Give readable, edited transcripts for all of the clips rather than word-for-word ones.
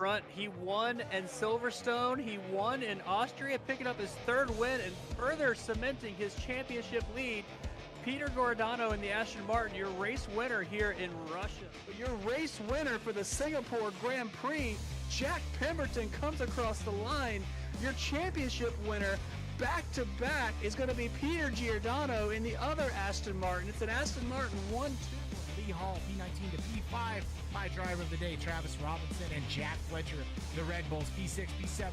front. He won in Silverstone. He won in Austria, picking up his third win and further cementing his championship lead. Peter Giordano in the Aston Martin, your race winner here in Russia. Your race winner for the Singapore Grand Prix, Jack Pemberton, comes across the line. Your championship winner, back-to-back, is going to be Peter Giordano in the other Aston Martin. It's an Aston Martin 1-2. Lee Hall, P19 to P5. My driver of the day, Travis Robinson, and Jack Fletcher, the Red Bulls, P6, P7.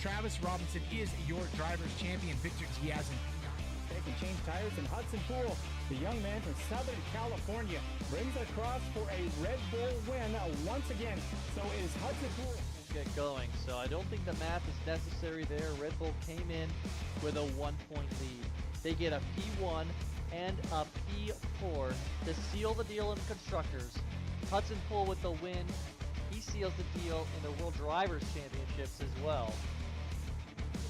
Travis Robinson is your driver's champion. Victor Diaz in P9. They can change tires, and Hudson Poole, the young man from Southern California, brings it across for a Red Bull win once again. So is Hudson Poole. Get going, so I don't think the math is necessary there. Red Bull came in with a 1-point lead. They get a P1 and a P4 to seal the deal in constructors. Hudson Poole with the win. He seals the deal in the World Drivers' Championships as well.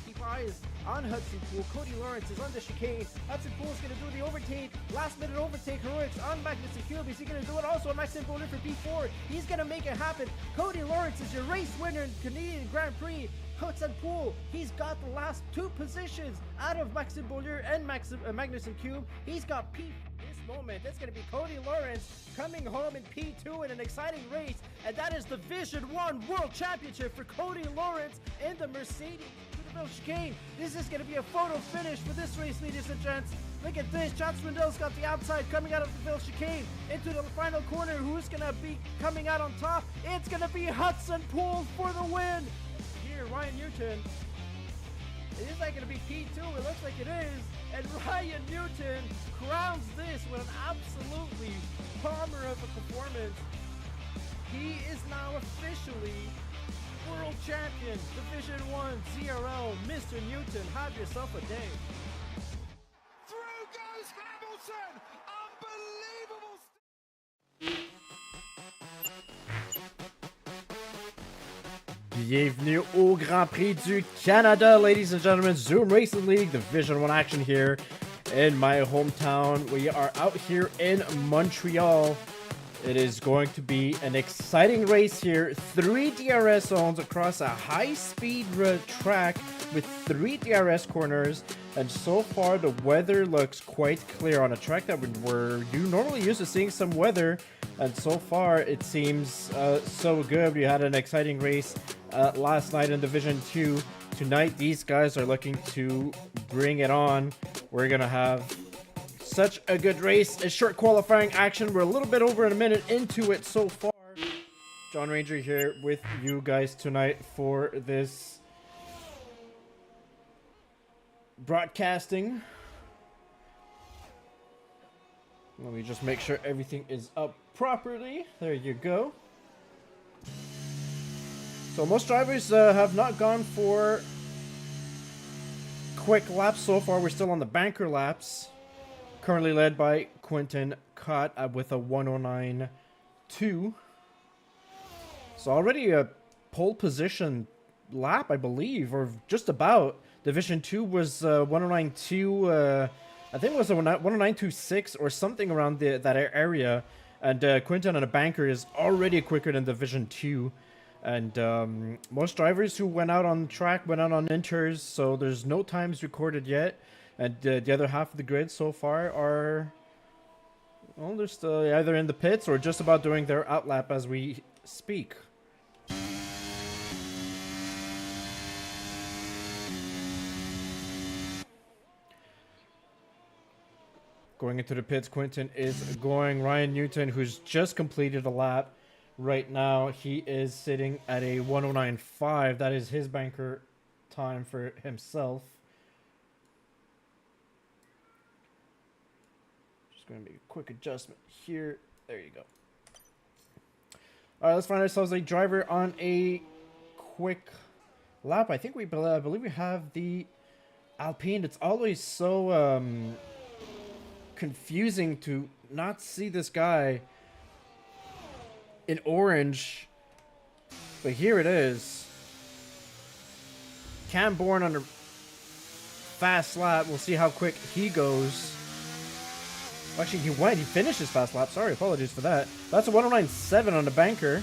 P5 is on Hudson Poole. Cody Lawrence is on the chicane. Hudson Poole's going to do the overtake. Last minute overtake heroics on Magnussen Cube. Is he going to do it also on Maxim Bowler for P4? He's going to make it happen. Cody Lawrence is your race winner in Canadian Grand Prix. Hudson Poole, he's got the last two positions out of Maxim Bowler and Magnussen Cube. He's got P. This moment, it's going to be Cody Lawrence coming home in P2 in an exciting race, and that is the Division 1 World Championship for Cody Lawrence in the Mercedes chicane. This is going to be a photo finish for this race, ladies and gents. Look at this. John Swindell's got the outside coming out of the Ville chicane into the final corner. Who's going to be coming out on top? It's going to be Hudson Poole for the win. Here, Ryan Newton. Is that going to be P2? It looks like it is. And Ryan Newton crowns this with an absolutely bomber of a performance. He is now officially World Champion, Division 1 ZRL, Mr. Newton. Have yourself a day. Through goes Hamilton! Unbelievable! Bienvenue au Grand Prix du Canada, ladies and gentlemen. Zoom Racing League, Division 1 action here in my hometown. We are out here in Montreal. It is going to be an exciting race here. 3 DRS zones across a high-speed track with 3 DRS corners. And so far, the weather looks quite clear on a track that we're normally used to seeing some weather. And so far, it seems so good. We had an exciting race last night in Division 2. Tonight, these guys are looking to bring it on. We're going to have such a good race. A short qualifying action. We're a little bit over a minute into it so far. John Ranger here with you guys tonight for this broadcasting. Let me just make sure everything is up properly. There you go. So most drivers have not gone for quick laps so far. We're still on the banker laps. Currently led by Quentin Cott with a 109.2. So already a pole position lap, I believe, or just about. Division 2 was 109.2. I think it was a 109.26 or something around that area. And Quentin on a banker is already quicker than Division 2. And most drivers who went out on track went out on inters, so there's no times recorded yet. And the other half of the grid so far are, well, they're still either in the pits or just about doing their outlap as we speak. Going into the pits, Quentin is going. Ryan Newton, who's just completed a lap right now, he is sitting at a 109.5. That is his banker time for himself. Going to make a quick adjustment here. There you go. All right, let's find ourselves a driver on a quick lap. I think I believe we have the Alpine. It's always so confusing to not see this guy in orange, but here it is. Cam Bourne on a fast lap. We'll see how quick he goes. Actually, he finished his fast lap. Sorry, apologies for that. That's a 109.7 on the banker.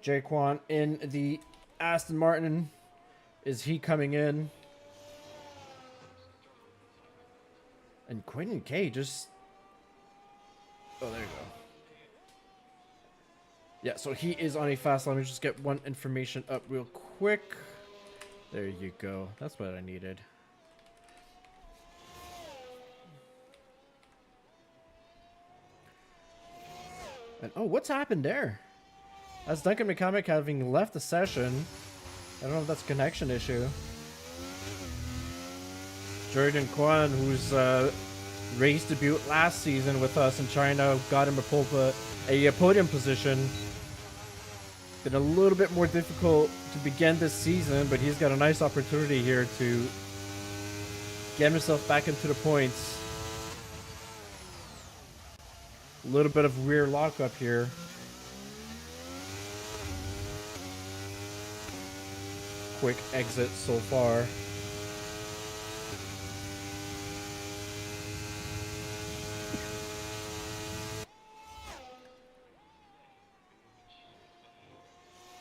Jaquan in the Aston Martin. Is he coming in? And Quentin K just... Oh, there you go. Yeah, so he is on a fast line. Let me just get one information up real quick. There you go. That's what I needed. And oh, what's happened there? That's Duncan McCormick having left the session. I don't know if that's a connection issue. Jordan Kwan, whose race debut last season with us in China, got him a podium position. Been a little bit more difficult to begin this season, but he's got a nice opportunity here to get himself back into the points. A little bit of rear lockup here. Quick exit so far.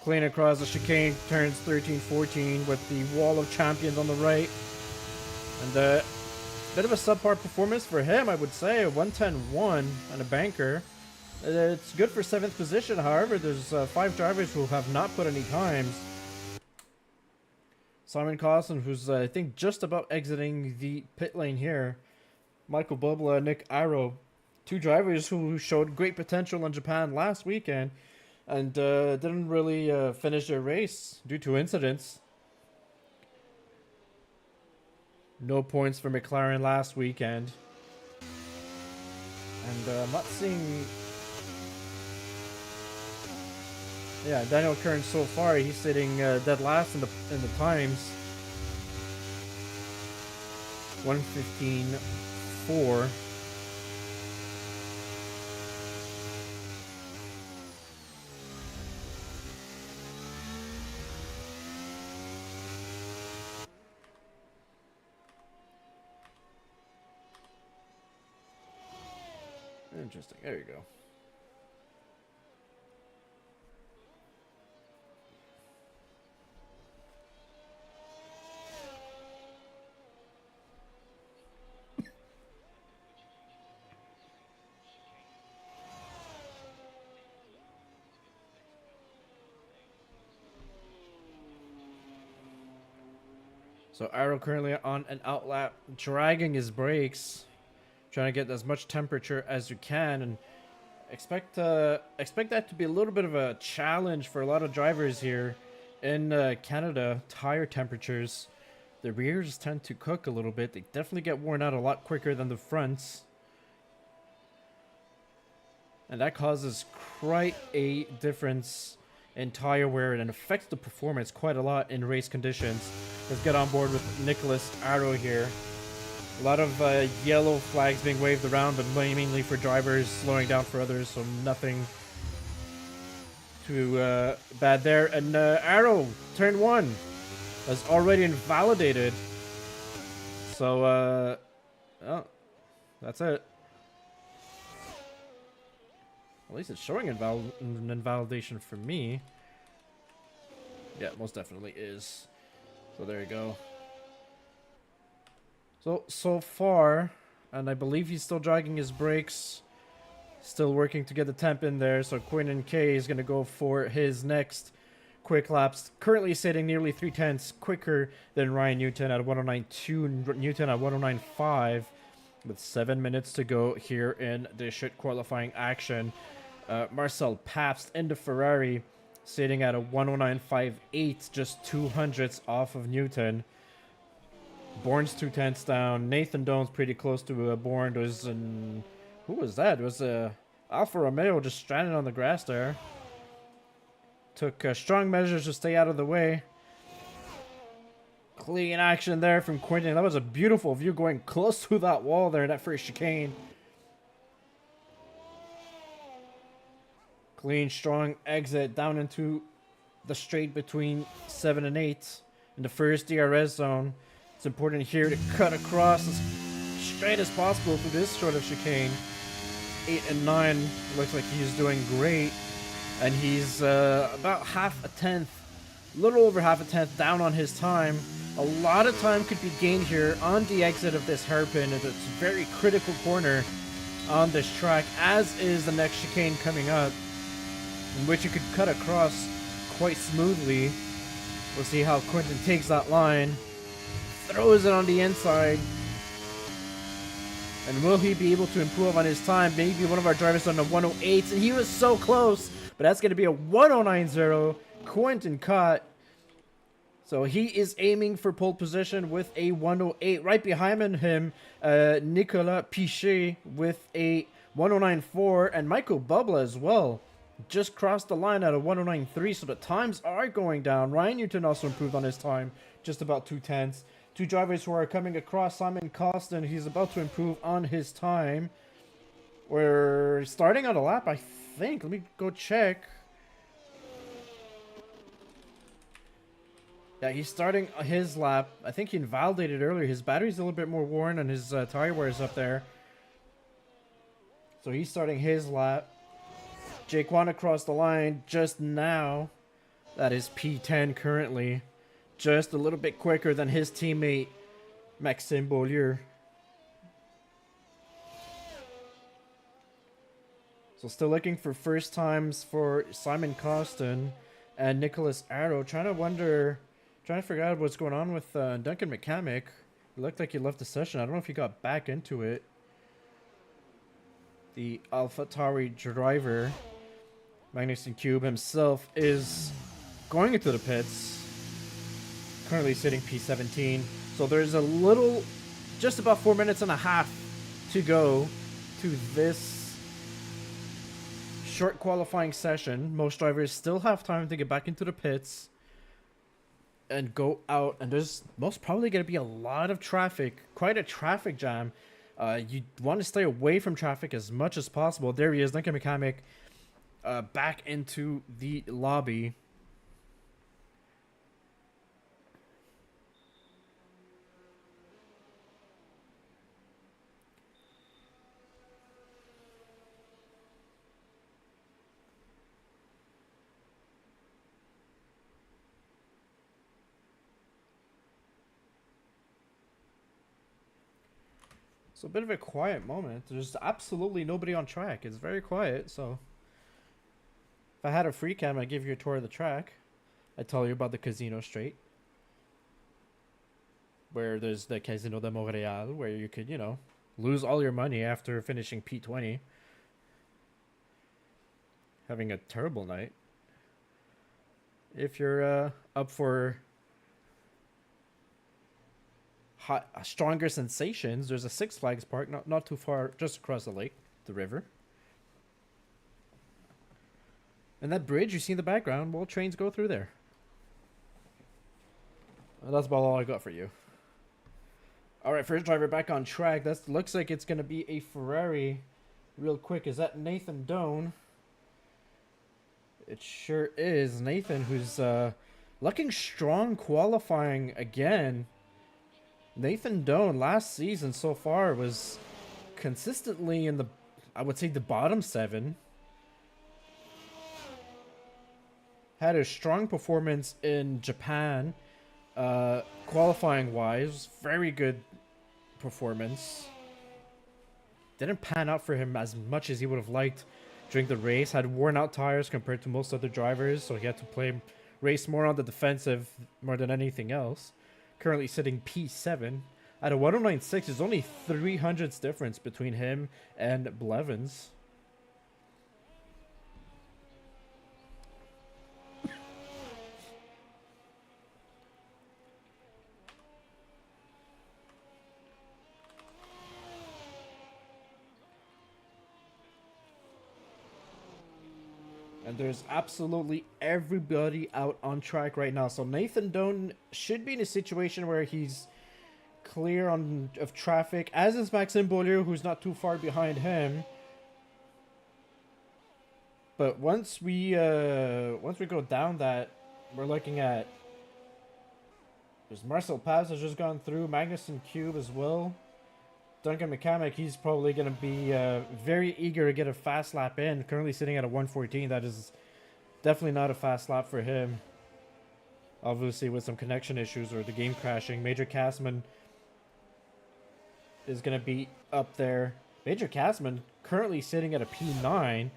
Clean across the chicane, turns 13-14 with the wall of champions on the right. And a bit of a subpar performance for him, I would say. A 110-1 and a banker. It's good for 7th position, however, there's 5 drivers who have not put any times. Simon Costin, who's I think just about exiting the pit lane here. Michael Bubla, Nick Arrow. 2 drivers who showed great potential in Japan last weekend. And didn't really finish their race due to incidents. No points for McLaren last weekend. And I'm not seeing... Yeah, Daniel Kern so far, he's sitting dead last in the times. 1:15.4. Interesting. There you go. So Arrow currently on an outlap, dragging his brakes. Trying to get as much temperature as you can, and expect that to be a little bit of a challenge for a lot of drivers here in Canada. Tire temperatures, the rears tend to cook a little bit. They definitely get worn out a lot quicker than the fronts, and that causes quite a difference in tire wear and affects the performance quite a lot in race conditions. Let's get on board with Nicholas Arrow here. A lot of yellow flags being waved around, but mainly for drivers, slowing down for others, so nothing too bad there. And Arrow, turn 1, was already invalidated. So, oh, that's it. At least it's showing an invalidation for me. Yeah, most definitely is. So there you go. So far, and I believe he's still dragging his brakes, still working to get the temp in there, so Quinton K is going to go for his next quick laps, currently sitting nearly 3/10 quicker than Ryan Newton at 109.2, Newton at 109.5, with 7 minutes to go here in the shit qualifying action. Marcel Pabst in the Ferrari, sitting at a 109.58, just 200ths off of Newton. Bourne's 2/10 down. Nathan Doan's pretty close to Bourne. Who was that? It was Alfa Romeo just stranded on the grass there. Took strong measures to stay out of the way. Clean action there from Quinton. That was a beautiful view going close to that wall there in that first chicane. Clean, strong exit down into the straight between 7 and 8 in the first DRS zone. It's important here to cut across as straight as possible through this sort of chicane. 8 and 9, looks like he's doing great. and he's about half a tenth, a little over half a tenth down on his time. A lot of time could be gained here on the exit of this hairpin. It's a very critical corner on this track, as is the next chicane coming up, in which you could cut across quite smoothly. We'll see how Quentin takes that line, throws it on the inside, and will he be able to improve on his time? Maybe one of our drivers on the 108s, and he was so close, but that's going to be a 109.0. Quentin caught. So he is aiming for pole position with a 108. Right behind him, Nicolas Pichet with a 109.4, and Michael Bubla as well. Just crossed the line at a 109.3, so the times are going down. Ryan Newton also improved on his time, just about 2/10. Two drivers who are coming across. Simon Costin, he's about to improve on his time. We're starting on a lap, I think. Let me go check. Yeah, he's starting his lap. I think he invalidated earlier. His battery's a little bit more worn and his tire wear is up there. So he's starting his lap. Jake Wan across the line just now. That is P10 currently. Just a little bit quicker than his teammate, Maxime Beaulieu. So still looking for first times for Simon Costin and Nicholas Arrow. Trying to figure out what's going on with Duncan McCamick. It looked like he left the session. I don't know if he got back into it. The AlphaTauri driver, Magnussen Cube himself, is going into the pits. Currently sitting P17. So there's a little, just about 4 minutes and a half to go to this short qualifying session. Most drivers still have time to get back into the pits and go out, and there's most probably going to be a lot of traffic, quite a traffic jam. You want to stay away from traffic as much as possible. There he is, Duncan McCamick, back into the lobby. So a bit of a quiet moment. There's absolutely nobody on track. It's very quiet, so if I had a free cam, I'd give you a tour of the track. I'd tell you about the Casino Straight, where there's the Casino de Montréal, where you could, you know, lose all your money after finishing P20. Having a terrible night. If you're up for stronger sensations, there's a Six Flags park not too far, just across the lake, the river. And that bridge you see in the background, well, trains go through there. And that's about all I got for you. Alright, first driver back on track. That looks like it's going to be a Ferrari. Real quick, is that Nathan Doan? It sure is. Nathan, who's looking strong qualifying again. Nathan Doan last season so far was consistently in the, I would say, the bottom 7. Had a strong performance in Japan, qualifying wise. Very good performance. Didn't pan out for him as much as he would have liked during the race. Had worn out tires compared to most other drivers, so he had to race more on the defensive more than anything else. Currently sitting P7 at a 109.6. There's only 300ths difference between him and Blevins. And there's absolutely everybody out on track right now. So Nathan Doan should be in a situation where he's clear of traffic, as is Maxime Beaulieu, who's not too far behind him. But once we go down that, we're looking at, there's Marcel Paz has just gone through, Magnussen Cube as well. Duncan McCamick, he's probably going to be very eager to get a fast lap in. Currently sitting at a 114. That is Definitely not a fast lap for him. Obviously with some connection issues or the game crashing. Major Castman is going to be up there. Major Castman currently sitting at a P9.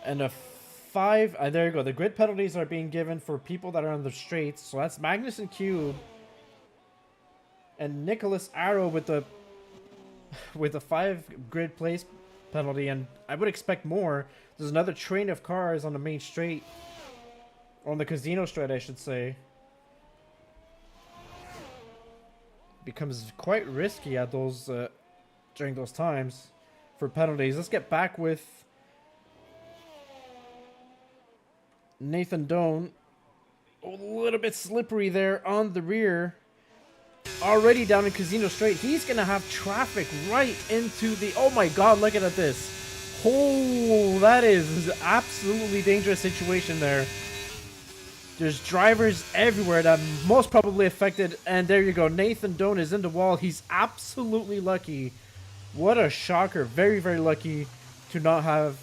And a 5. There you go. The grid penalties are being given for people that are on the straights. So that's Magnussen Cube. And Nicholas Arrow with the 5 grid place penalty. And I would expect more. There's another train of cars on the main straight. On the casino straight, I should say. Becomes quite risky at those during those times for penalties. Let's get back with Nathan Doan. A little bit slippery there on the rear. Already down in Casino Straight. He's going to have traffic right into the... Oh my god, look at this. Oh, that is an absolutely dangerous situation there. There's drivers everywhere that most probably affected. And there you go. Nathan Doan is in the wall. He's absolutely lucky. What a shocker. Very, very lucky to not have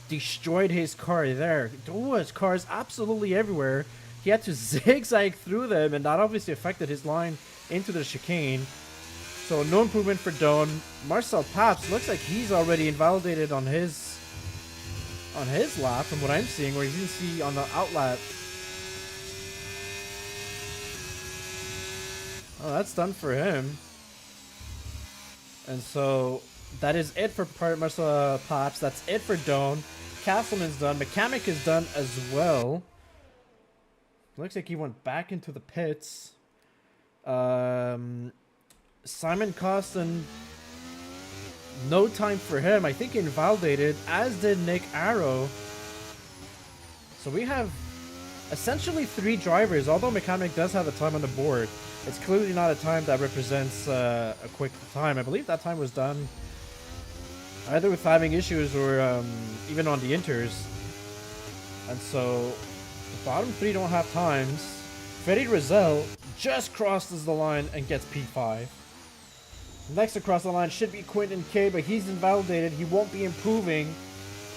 destroyed his car there. Oh, his car's absolutely everywhere. He had to zigzag through them, and that obviously affected his line into the chicane. So no improvement for Doan. Marcel Paps looks like he's already invalidated on his lap from what I'm seeing, or you can see on the outlap. Oh, that's done for him. And so that is it for Marcel Paps. That's it for Doan. Castleman's done. Mechanic is done as well. Looks like he went back into the pits. Simon Costin, no time for him. I think he invalidated, as did Nick Arrow. So we have essentially 3 drivers, although Mechanic does have a time on the board. It's clearly not a time that represents a quick time. I believe that time was done either with having issues or even on the inters. And so the bottom 3 don't have times. Freddy Rizal just crosses the line and gets P5. Next across the line should be Quentin K, but he's invalidated. He won't be improving.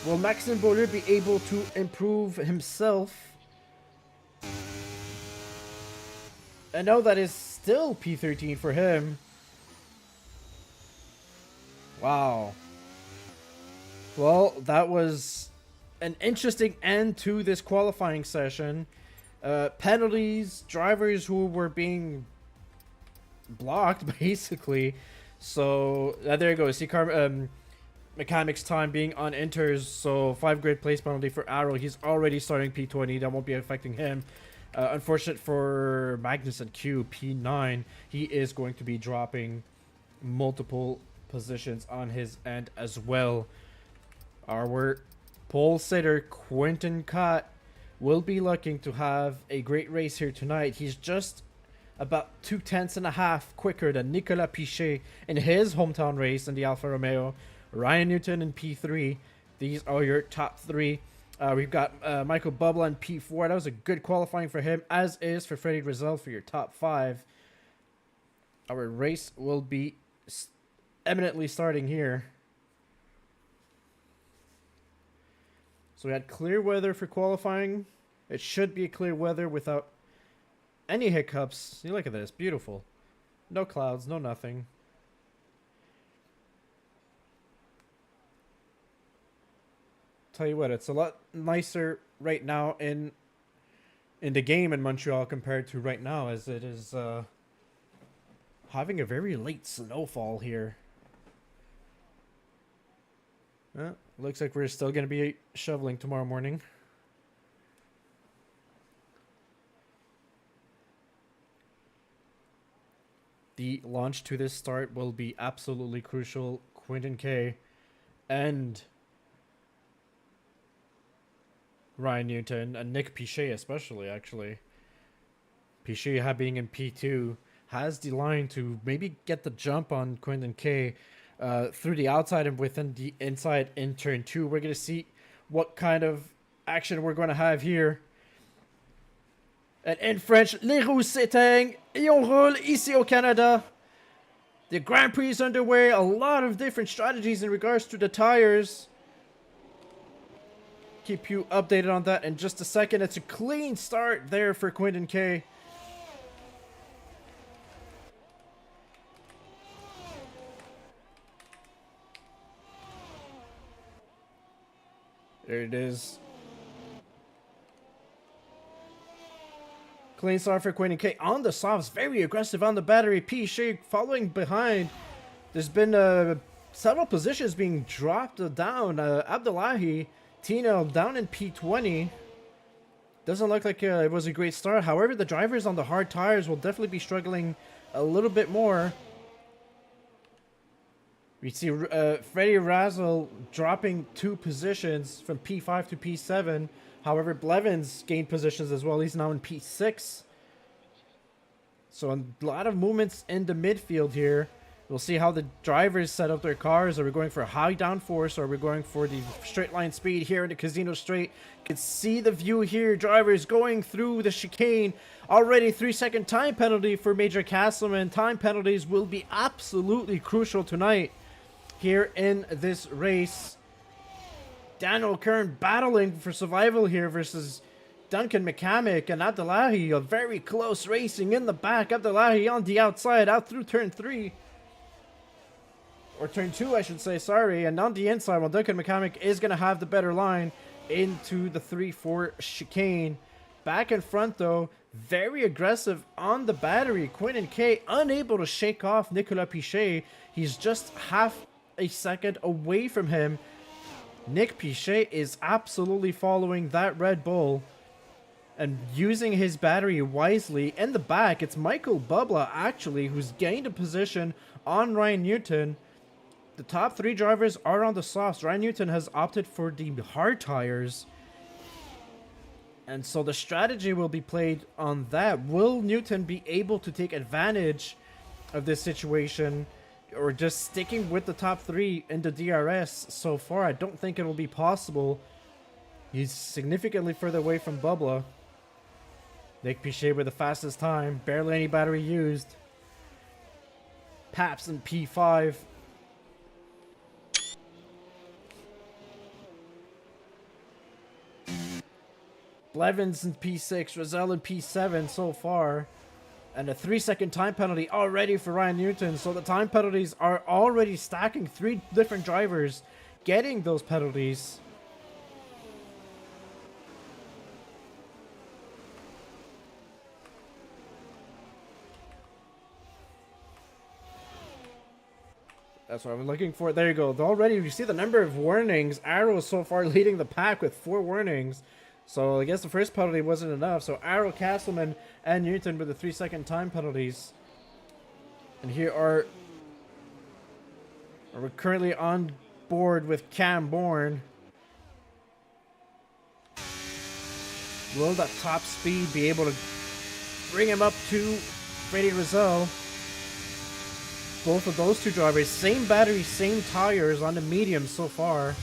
Will Maxime Beaulieu be able to improve himself? And no, that is still P13 for him. Wow. Well, that was an interesting end to this qualifying session. Penalties, drivers who were being blocked, basically. So, there you go. See, Mechanic's time being on inters. So, 5 grid place penalty for Arrow. He's already starting P20. That won't be affecting him. Unfortunate for Magnussen Q, P9. He is going to be dropping multiple positions on his end as well. Our pole sitter, Quentin Cott, will be looking to have a great race here tonight. He's just about 2/10 quicker than Nicolas Pichet in his hometown race in the Alfa Romeo. Ryan Newton in P3. These are your top 3. We've got Michael Bubba in P4. That was a good qualifying for him, as is for Freddy Rizal for your top 5. Our race will be eminently starting here. So we had clear weather for qualifying. It should be clear weather without any hiccups. See, look at this. Beautiful. No clouds, no nothing. Tell you what, it's a lot nicer right now in the game in Montreal compared to right now, as it is having a very late snowfall here. Looks like we're still going to be shoveling tomorrow morning. The launch to this start will be absolutely crucial. Quentin K and Ryan Newton and Nick Pichet especially, actually. Pichet being in P2 has the line to maybe get the jump on Quentin K through the outside and within the inside in turn 2. We're going to see what kind of action we're going to have here. And in French, les roues s'éteignent et on roule ici au Canada. The Grand Prix is underway. A lot of different strategies in regards to the tires. keep you updated on that in just a second. It's a clean start there for Quinton K. There it is. Clean start for Quinton K on the softs. Very aggressive on the battery. Piché following behind. There's been several positions being dropped down. Abdullahi, Tino down in P20. Doesn't look like it was a great start. However, the drivers on the hard tires will definitely be struggling a little bit more. We see Freddie Razzle dropping 2 positions from P5 to P7. However, Blevins gained positions as well. He's now in P6. So a lot of movements in the midfield here. We'll see how the drivers set up their cars. Are we going for a high downforce, or are we going for the straight line speed here in the Casino Straight? You can see the view here. Drivers going through the chicane. Already 3-second time penalty for Major Castleman. Time penalties will be absolutely crucial tonight here in this race. Daniel Kern battling for survival here versus Duncan McCamick and Abdullahi. A very close racing in the back. Abdullahi on the outside, out through turn 3. Or turn 2, I should say, sorry. And on the inside, well, Duncan McCamick is going to have the better line into the 3-4 chicane. Back in front, though, very aggressive on the battery. Quinton K unable to shake off Nicolas Piché. He's just half a second away from him. Nick Piché is absolutely following that Red Bull and using his battery wisely. In the back, it's Michael Bubla, actually, who's gained a position on Ryan Newton. The top 3 drivers are on the softs. Ryan Newton has opted for the hard tires. And so the strategy will be played on that. Will Newton be able to take advantage of this situation, or just sticking with the top 3 in the DRS so far? I don't think it will be possible. He's significantly further away from Bubla. Nick Piché with the fastest time. Barely any battery used. Paps in P5. Blevins in P6, Razzle in P7 so far. And a 3-second time penalty already for Ryan Newton. So the time penalties are already stacking. 3 different drivers getting those penalties. That's what I'm looking for. There you go. Already you see the number of warnings. Arrow so far leading the pack with 4 warnings. So I guess the first penalty wasn't enough. So Arrow, Castleman, and Newton with the 3-second time penalties. And here we're currently on board with Cam Bourne. Will that top speed be able to bring him up to Freddie Razzle? Both of those 2 drivers, same battery, same tires on the medium so far.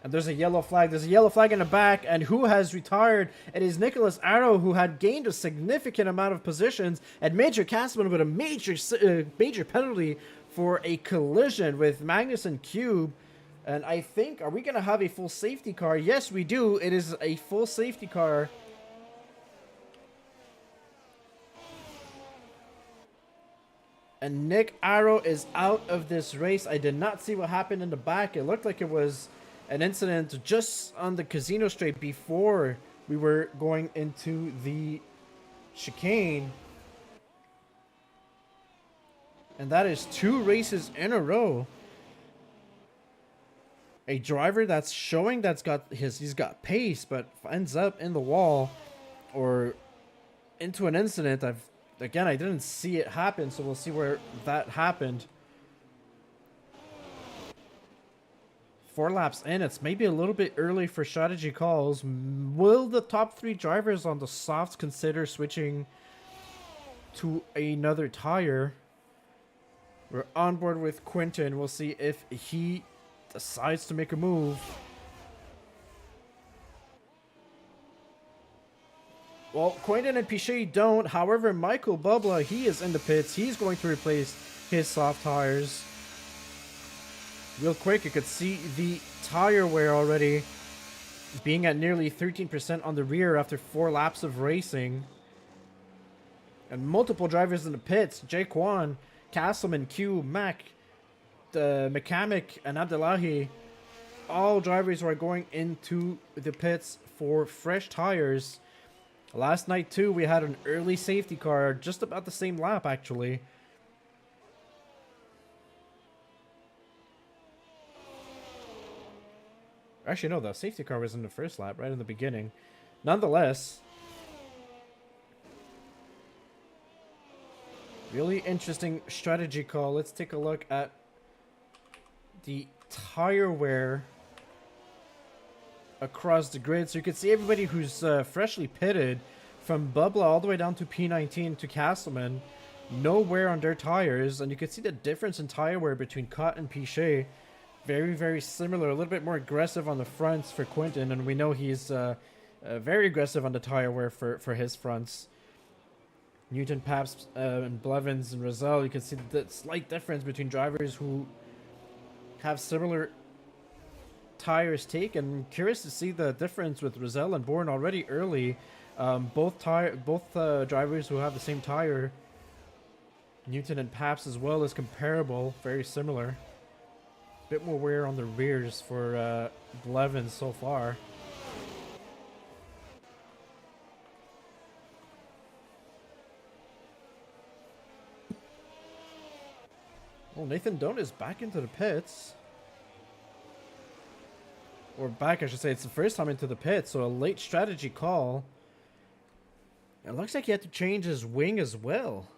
And there's a yellow flag. There's a yellow flag in the back. And who has retired? It is Nicholas Arrow, who had gained a significant amount of positions. And Major Castleman with a major penalty for a collision with Magnuson Cube. And I think, are we going to have a full safety car? Yes, we do. It is a full safety car. And Nick Arrow is out of this race. I did not see what happened in the back. It looked like it was an incident just on the Casino Straight before we were going into the chicane. And that is 2 races in a row. A driver that's showing he's got pace, but ends up in the wall or into an incident. Again, I didn't see it happen, so we'll see where that happened. 4 laps in, it's maybe a little bit early for strategy calls. Will the top 3 drivers on the softs consider switching to another tire? We're on board with Quinton. We'll see if he decides to make a move. Well, Quinton and Piché don't. However, Michael Bubla, he is in the pits. He's going to replace his soft tires. Real quick, you could see the tire wear already being at nearly 13% on the rear after 4 laps of racing. And multiple drivers in the pits. Jaquan, Castleman, Q, Mac, McCamick, and Abdullahi. All drivers who are going into the pits for fresh tires. Last night too, we had an early safety car, just about the same lap actually. Actually, no, the safety car was in the first lap, right in the beginning. Nonetheless, really interesting strategy call. Let's take a look at the tire wear across the grid. So you can see everybody who's freshly pitted, from Bubba all the way down to P19 to Castleman. No wear on their tires, and you can see the difference in tire wear between Cott and Piché. Very, very similar. A little bit more aggressive on the fronts for Quinton, and we know he's very aggressive on the tire wear for his fronts. Newton, Pabst, and Blevins and Rosell, you can see the slight difference between drivers who have similar tires taken. Curious to see the difference with Rosell and Bourne already early. Both drivers who have the same tire. Newton and Pabst as well is comparable, very similar. Bit more wear on the rears for Blevins so far. Well, Nathan Doan is back into the pits. Or back, I should say. It's the first time into the pits, so a late strategy call. It looks like he had to change his wing as well.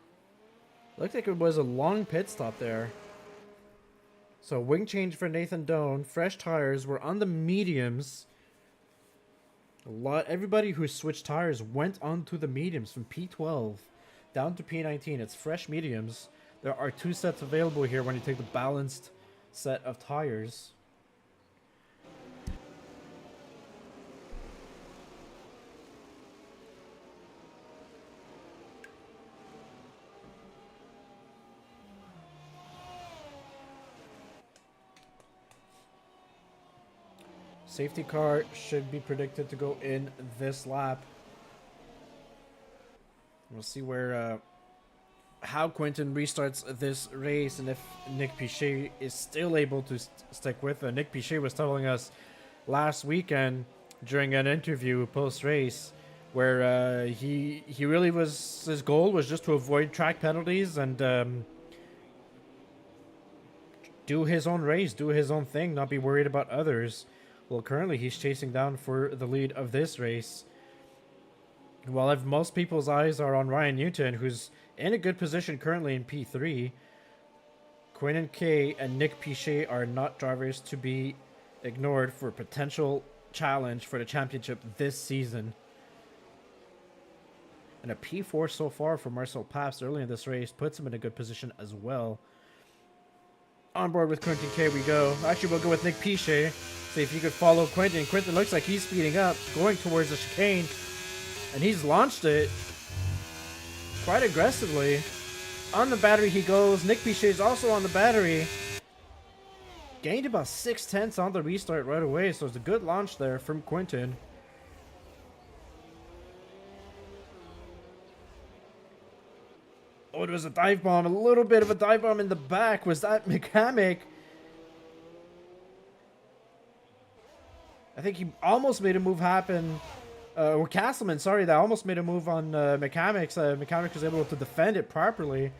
Looked like it was a long pit stop there. So wing change for Nathan Doan. Fresh tires. We're on the mediums. Everybody who switched tires went onto the mediums from P12 down to P19. It's fresh mediums. There are 2 sets available here when you take the balanced set of tires. Safety car should be predicted to go in this lap. We'll see where how Quinton restarts this race, and if Nick Piché is still able to stick with it. Nick Piché was telling us last weekend during an interview post-race where he really was, his goal was just to avoid track penalties and do his own race, do his own thing, not be worried about others. Well, currently he's chasing down for the lead of this race. While if most people's eyes are on Ryan Newton, who's in a good position currently in P3, Quinton Kay and Nick Piché are not drivers to be ignored for a potential challenge for the championship this season. And a P4 so far for Marcel Pabst early in this race puts him in a good position as well. On board with Quinton Kay we go. Actually, we'll go with Nick Piché. See if you could follow Quinton. Quinton looks like he's speeding up, going towards the chicane. And he's launched it quite aggressively. On the battery he goes. Nick Piché is also on the battery. Gained about 6/10 on the restart right away, so it's a good launch there from Quinton. Oh, it was a dive bomb. A little bit of a dive bomb in the back. Was that McCamick? I think he almost made a move happen. Or Castleman, sorry, that almost made a move on McCamick. McCamick was able to defend it properly.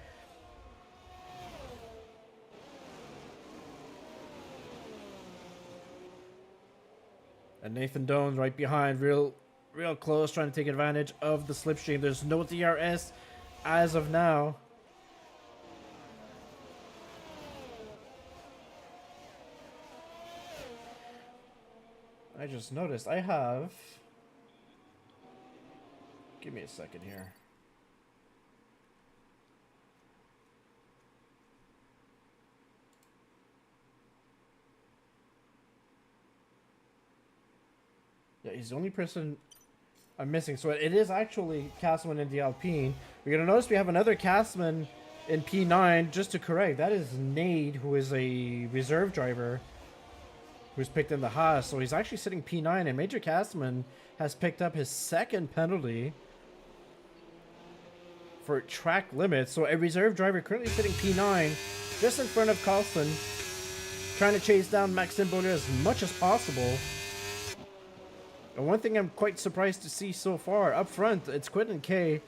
And Nathan Doan right behind, real close, trying to take advantage of the slipstream. There's no DRS as of now. I just noticed I have... Give me a second here. Yeah, he's the only person I'm missing. So it is actually Castleman in the Alpine. You're going to notice we have another Castleman in P9. Just to correct, that is Nade, who is a reserve driver who's picked in the Haas. So he's actually sitting P9, and Major Castleman has picked up his second penalty for track limits. So a reserve driver currently sitting P9, just in front of Carlson, trying to chase down Maxime Bonnier as much as possible. And one thing I'm quite surprised to see so far, up front, it's Quinton K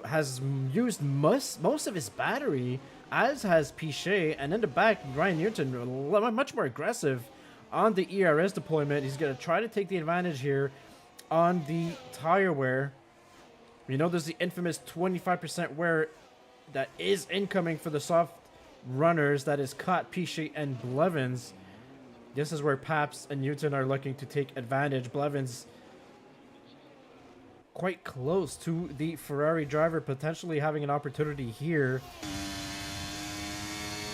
has used most of his battery, as has Piché, and in the back, Ryan Newton, much more aggressive on the ERS deployment. He's going to try to take the advantage here on the tire wear. You know, there's the infamous 25% wear that is incoming for the soft runners that is caught Piché and Blevins. This is where Paps and Newton are looking to take advantage. Blevins quite close to the Ferrari driver, potentially having an opportunity here.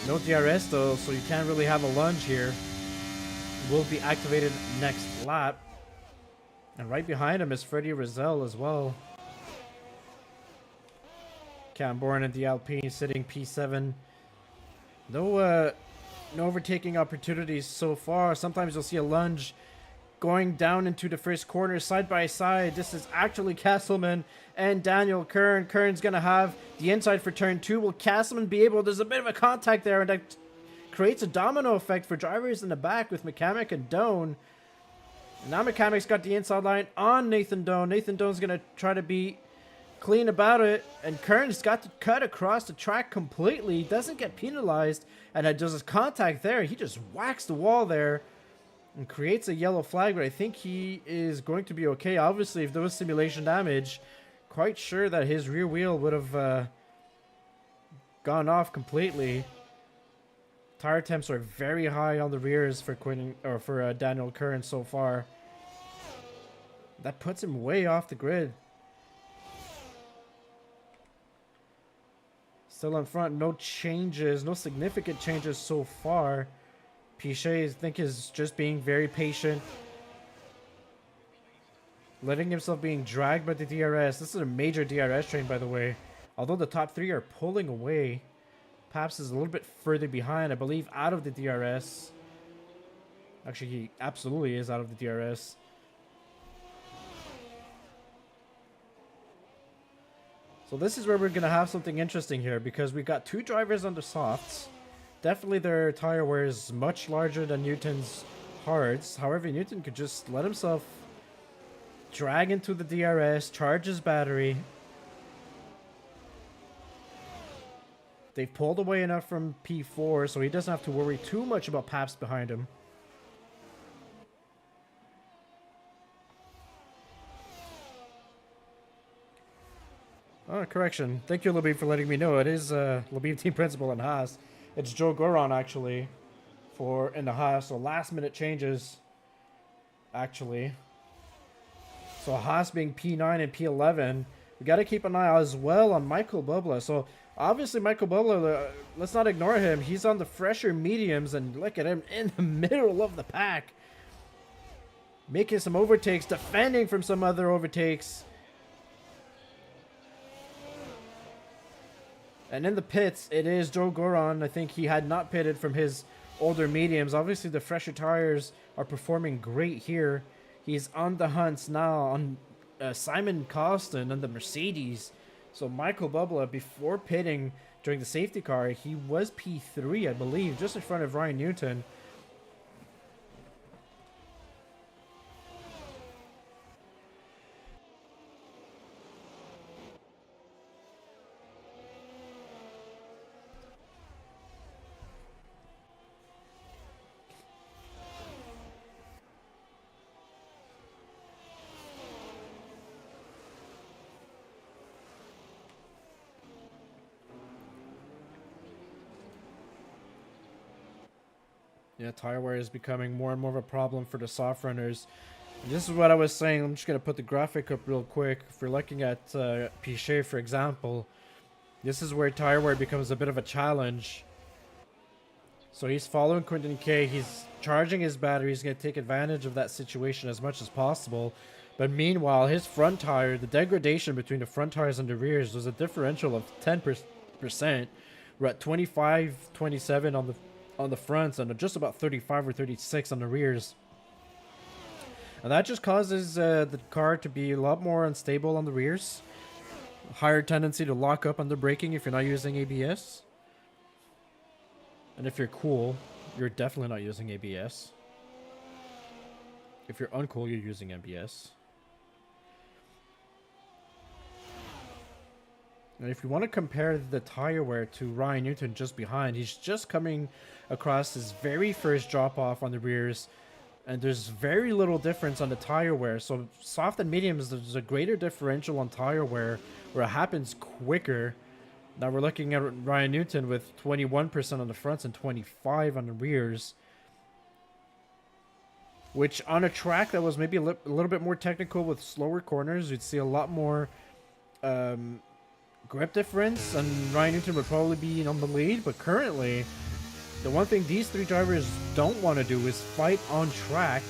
No DRS though, so you can't really have a lunge here. Will be activated next lap. And right behind him is Freddie Rizal as well. Cam Bourne and the Alpine sitting P7. No overtaking opportunities so far. Sometimes you'll see a lunge going down into the first corner side by side. This is actually Castleman and Daniel Kern. Kern's going to have the inside for turn 2. Will Castleman be able... There's a bit of a contact there, and that creates a domino effect for drivers in the back with McCamick and Doan. Now McCamick's got the inside line on Nathan Doan. Nathan Doan's going to try to be clean about it, and Kern's got to cut across the track completely. Doesn't get penalized, and does his contact there. He just whacks the wall there and creates a yellow flag, but I think he is going to be okay. Obviously, if there was simulation damage, quite sure that his rear wheel would have gone off completely. Tire temps are very high on the rears for Daniel Kern so far. That puts him way off the grid. Still in front, no changes, no significant changes so far. Piché, I think, is just being very patient. Letting himself being dragged by the DRS. This is a major DRS train, by the way. Although the top 3 are pulling away. Paps is a little bit further behind, I believe, out of the DRS. Actually, he absolutely is out of the DRS. So this is where we're going to have something interesting here, because we've got 2 drivers on the softs. Definitely their tire wear is much larger than Newton's hards. However, Newton could just let himself drag into the DRS, charge his battery. They've pulled away enough from P4, so he doesn't have to worry too much about Paps behind him. Oh, correction. Thank you, Labib, for letting me know. It is Labib, team principal in Haas. It's Joe Goron, actually, in the Haas. So last-minute changes, actually. So Haas being P9 and P11. We got to keep an eye as well on Michael Bubla. So obviously, Michael Bubla, let's not ignore him. He's on the fresher mediums, and look at him in the middle of the pack. Making some overtakes, defending from some other overtakes. And in the pits, it is Joe Goron. I think he had not pitted from his older mediums. Obviously, the fresher tires are performing great here. He's on the hunts now on Simon Costin and the Mercedes. So Michael Bubla, before pitting during the safety car, he was P3, I believe, just in front of Ryan Newton. Yeah, tire wear is becoming more and more of a problem for the soft runners. And this is what I was saying. I'm just going to put the graphic up real quick. If we're looking at Piché, for example, this is where tire wear becomes a bit of a challenge. So he's following Quinton K. He's charging his battery. He's going to take advantage of that situation as much as possible. But meanwhile, his front tire, the degradation between the front tires and the rears was a differential of 10%. We're at 25, 27 on the fronts and just about 35 or 36 on the rears. And that just causes the car to be a lot more unstable on the rears. Higher tendency to lock up under braking if you're not using ABS. And if you're cool, you're definitely not using ABS. If you're uncool, you're using ABS. And if you want to compare the tire wear to Ryan Newton just behind, he's just coming across his very first drop off on the rears, and there's very little difference on the tire wear. So soft and mediums, there's a greater differential on tire wear where it happens quicker. Now we're looking at Ryan Newton with 21% on the fronts and 25 on the rears, which on a track that was maybe a little bit more technical with slower corners, you'd see a lot more grip difference, and Ryan Newton would probably be on the lead. But currently, the one thing these three drivers don't want to do is fight on track,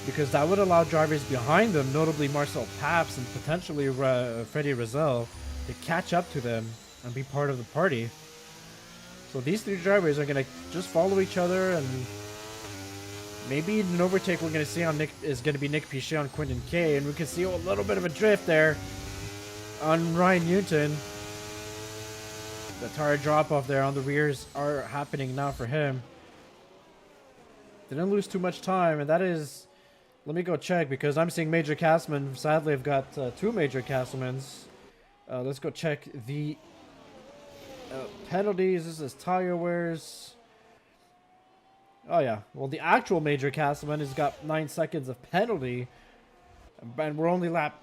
because that would allow drivers behind them, notably Marcel Paps and potentially Freddie Rizal, to catch up to them and be part of the party. So these three drivers are going to just follow each other, and maybe an overtake we're going to see on Nick is going to be Nick Pichet on Quinton Kay, and we can see a little bit of a drift there on Ryan Newton. The tire drop off there on the rears are happening now for him. Didn't lose too much time, and that is, let me go check because I'm seeing Major Castleman. Sadly, I've got two Major Castlemans. Let's go check the penalties. This is tire wears. Oh yeah, well the actual Major Castleman has got 9 seconds of penalty, and we're only lap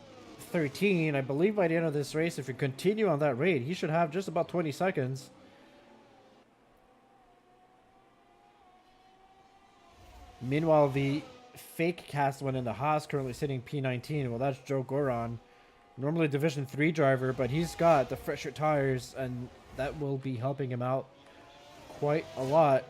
13. I believe by the end of this race, if you continue on that rate, he should have just about 20 seconds. Meanwhile, the fake Castleman in the Haas currently sitting P19. Well, that's Joe Goron, normally Division 3 driver, but he's got the fresher tires, and that will be helping him out quite a lot.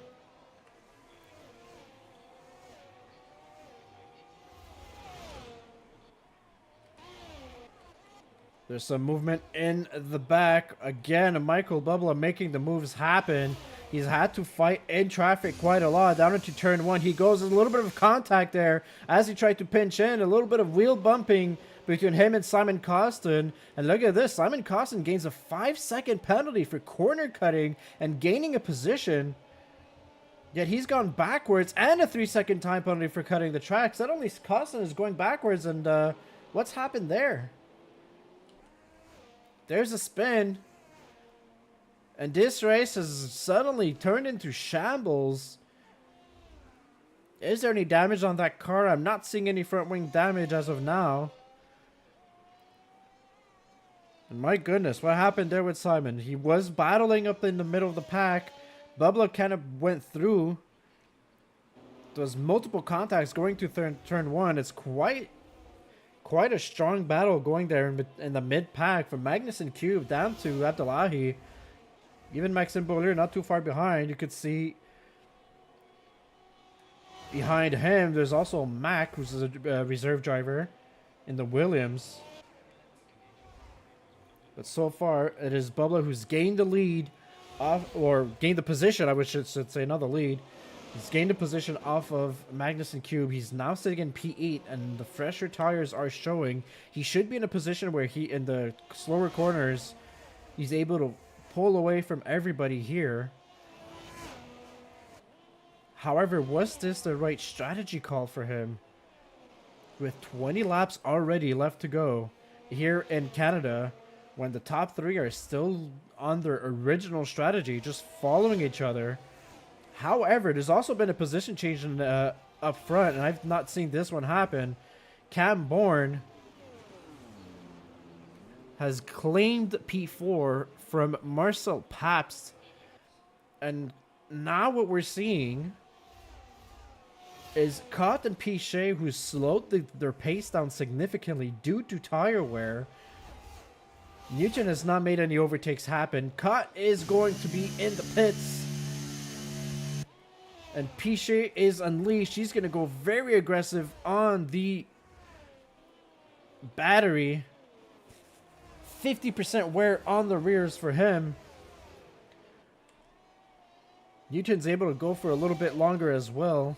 There's some movement in the back. Again, Michael Bubla making the moves happen. He's had to fight in traffic quite a lot. Down into turn 1. He goes a little bit of contact there as he tried to pinch in. A little bit of wheel bumping between him and Simon Costin. And look at this. Simon Costin gains a 5-second penalty for corner cutting and gaining a position. Yet he's gone backwards, and a 3-second time penalty for cutting the tracks. Not only Costin is going backwards, and what's happened there? There's a spin. And this race has suddenly turned into shambles. Is there any damage on that car? I'm not seeing any front wing damage as of now. And my goodness, what happened there with Simon? He was battling up in the middle of the pack. Bubla kind of went through. There was multiple contacts going to turn 1. It's quite a strong battle going there in the mid-pack from Magnussen Cube down to Abdullahi. Even Maxime Beaulieu not too far behind. You could see behind him there's also Mac, who's a reserve driver in the Williams. But so far it is Bubla who's gained the lead off, or gained the position, I should say, not the lead. He's gained a position off of Magnussen Cube. He's now sitting in P8, and the fresher tires are showing. He should be in a position where he, in the slower corners, he's able to pull away from everybody here. However, was this the right strategy call for him? With 20 laps already left to go here in Canada, when the top 3 are still on their original strategy, just following each other. However, there's also been a position change in, up front, and I've not seen this one happen. Cam Bourne has claimed P4 from Marcel Pabst. And now what we're seeing is Cott and Pichet, who slowed their pace down significantly due to tire wear. Newton has not made any overtakes happen. Cott is going to be in the pits. And Pichet is unleashed. He's going to go very aggressive on the battery. 50% wear on the rears for him. Newton's able to go for a little bit longer as well.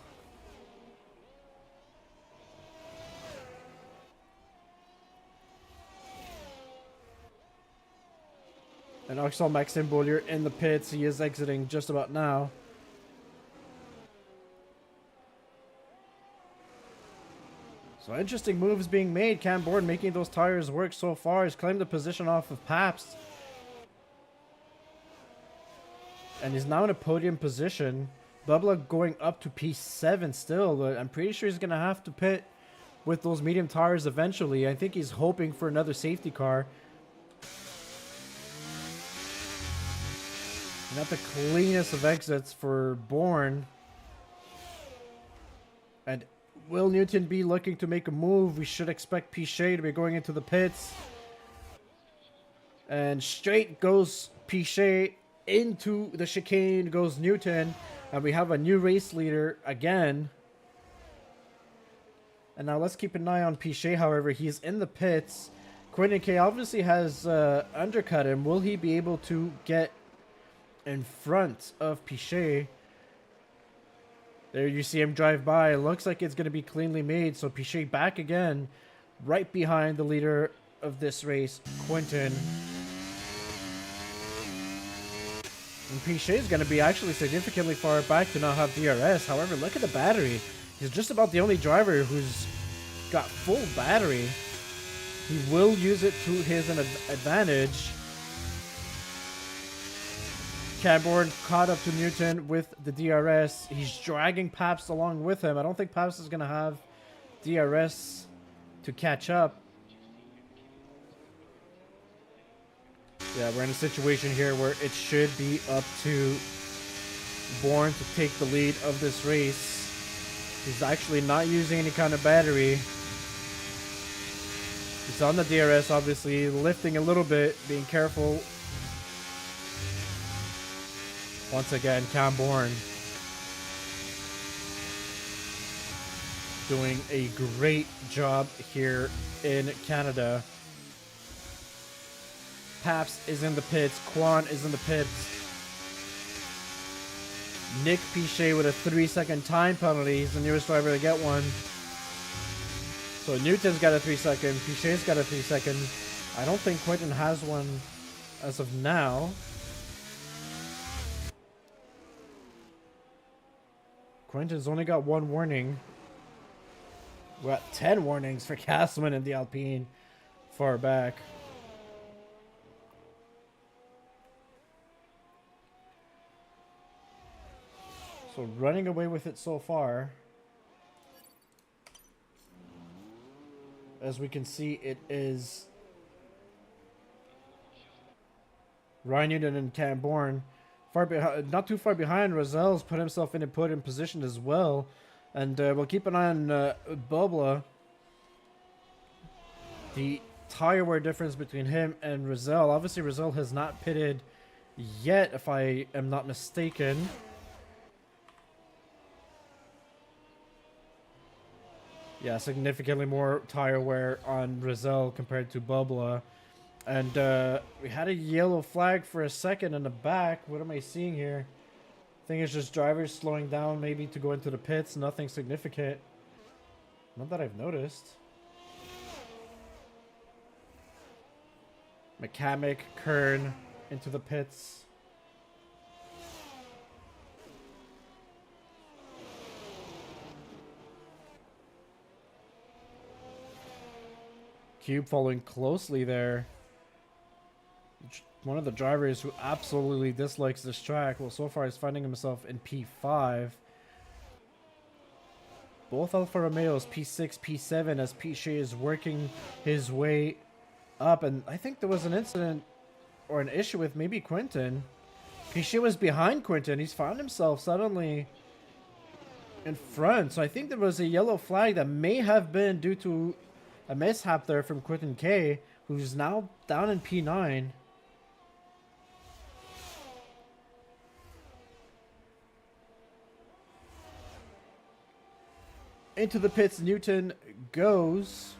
And Axel Maxime Beaulieu in the pits. He is exiting just about now. So interesting moves being made. Cam Borden making those tires work so far. He's claimed the position off of Pabst. And he's now in a podium position. Bubba going up to P7 still. But I'm pretty sure he's going to have to pit with those medium tires eventually. I think he's hoping for another safety car. Not the cleanest of exits for Bourne. And will Newton be looking to make a move? We should expect Piché to be going into the pits. And straight goes Piché into the chicane, goes Newton. And we have a new race leader again. And now let's keep an eye on Piché, however. He's in the pits. Quentin K obviously has undercut him. Will he be able to get in front of Piché? There you see him drive by. It looks like it's going to be cleanly made. So Piché back again, right behind the leader of this race, Quentin. And Piché is going to be actually significantly far back to not have DRS. However, look at the battery. He's just about the only driver who's got full battery. He will use it to his advantage. Cam Borden caught up to Newton with the DRS. He's dragging Pabst along with him. I don't think Pabst is going to have DRS to catch up. Yeah, we're in a situation here where it should be up to Bourne to take the lead of this race. He's actually not using any kind of battery. He's on the DRS, obviously, lifting a little bit, being careful. Once again, Cam Borden doing a great job here in Canada. Pabst is in the pits. Kwan is in the pits. Nick Piché with a 3-second time penalty. He's the newest driver to get one. So Newton's got a 3-second. Piché's got a 3-second. I don't think Quentin has one as of now. Quentin's only got one warning. We're at 10 warnings for Castleman and the Alpine far back. So running away with it so far. As we can see, it is Ryan Newton and Cam Borden. Far behind, not too far behind. Rozel's put himself in a podium position as well. And we'll keep an eye on Bubba. The tire wear difference between him and Rozel. Obviously, Rozel has not pitted yet, if I am not mistaken. Yeah, significantly more tire wear on Rozel compared to Bubba. And we had a yellow flag for a second in the back. What am I seeing here? I think it's just drivers slowing down maybe to go into the pits. Nothing significant. Not that I've noticed. McCamick, Kern into the pits. Cube following closely there. One of the drivers who absolutely dislikes this track. Well, so far he's finding himself in P5. Both Alfa Romeos, P6, P7, as Piché is working his way up. And I think there was an incident or an issue with maybe Quentin. Piché was behind Quentin. He's found himself suddenly in front. So I think there was a yellow flag that may have been due to a mishap there from Quentin K, who's now down in P9. Into the pits, Newton goes.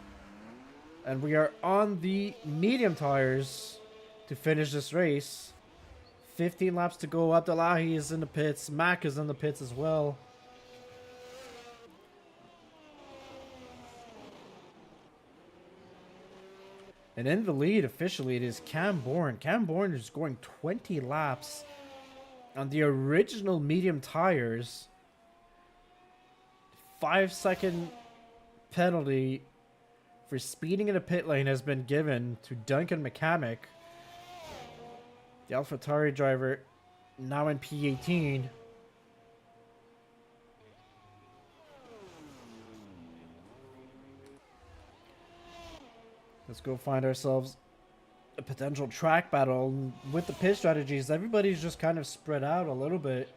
And we are on the medium tires to finish this race. 15 laps to go. Abdullahi is in the pits. Mack is in the pits as well. And in the lead, officially, it is Cam Bourne. Cam Bourne is going 20 laps on the original medium tires. 5-second penalty for speeding in the pit lane has been given to Duncan McCamick, the AlphaTauri driver, now in P18. Let's go find ourselves a potential track battle. With the pit strategies, everybody's just kind of spread out a little bit.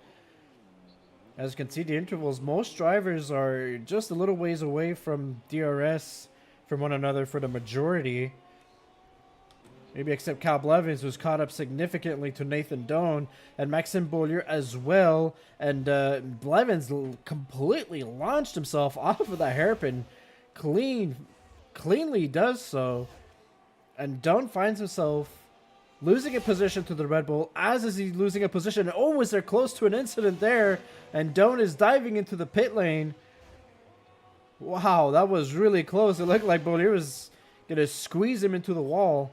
As you can see, the intervals, most drivers are just a little ways away from DRS from one another for the majority. Maybe except Cal Blevins, who's caught up significantly to Nathan Doan and Maxime Beaulieu as well. And Blevins completely launched himself off of the hairpin. Cleanly does so. And Doan finds himself losing a position to the Red Bull, as is he losing a position. Oh, is there close to an incident there? And Doan is diving into the pit lane. Wow, that was really close. It looked like Beaulieu was going to squeeze him into the wall.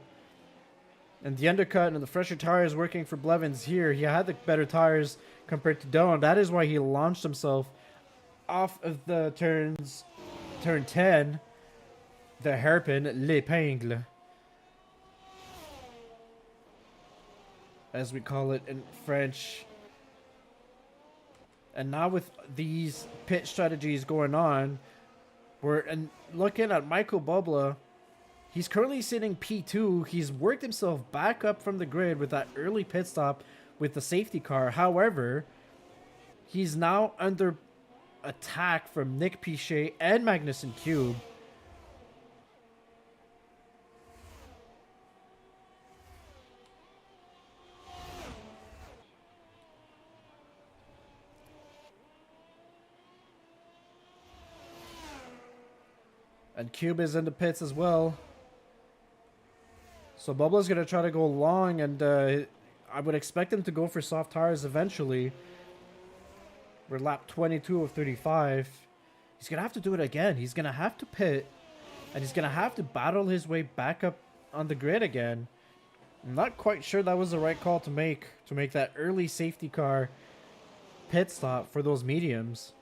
And the undercut and the fresher tires working for Blevins here. He had the better tires compared to Doan. That is why he launched himself off of the turn 10. The hairpin, l'épingle, as we call it in French. And now with these pit strategies going on, we're looking at Michael Bubla. He's currently sitting P2. He's worked himself back up from the grid with that early pit stop with the safety car. However, he's now under attack from Nick Pichet and Magnussen Cube. And Cube is in the pits as well. So Bubba's going to try to go long, and I would expect him to go for soft tires eventually. We're lap 22 of 35. He's going to have to do it again. He's going to have to pit, and he's going to have to battle his way back up on the grid again. I'm not quite sure that was the right call to make that early safety car pit stop for those mediums.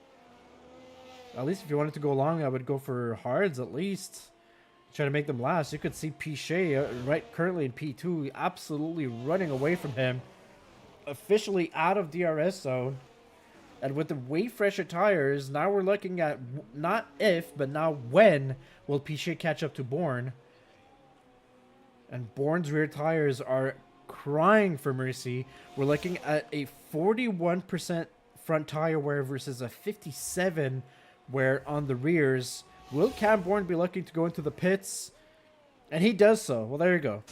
At least if you wanted to go long, I would go for hards at least. Try to make them last. You could see Pichet right currently in P2 absolutely running away from him. Officially out of DRS zone. And with the way fresher tires, now we're looking at not if, but now when will Pichet catch up to Bourne. And Bourne's rear tires are crying for mercy. We're looking at a 41% front tire wear versus a 57% wear on the rears. Will Cam Bourne be looking to go into the pits? And he does so. Well, there you go.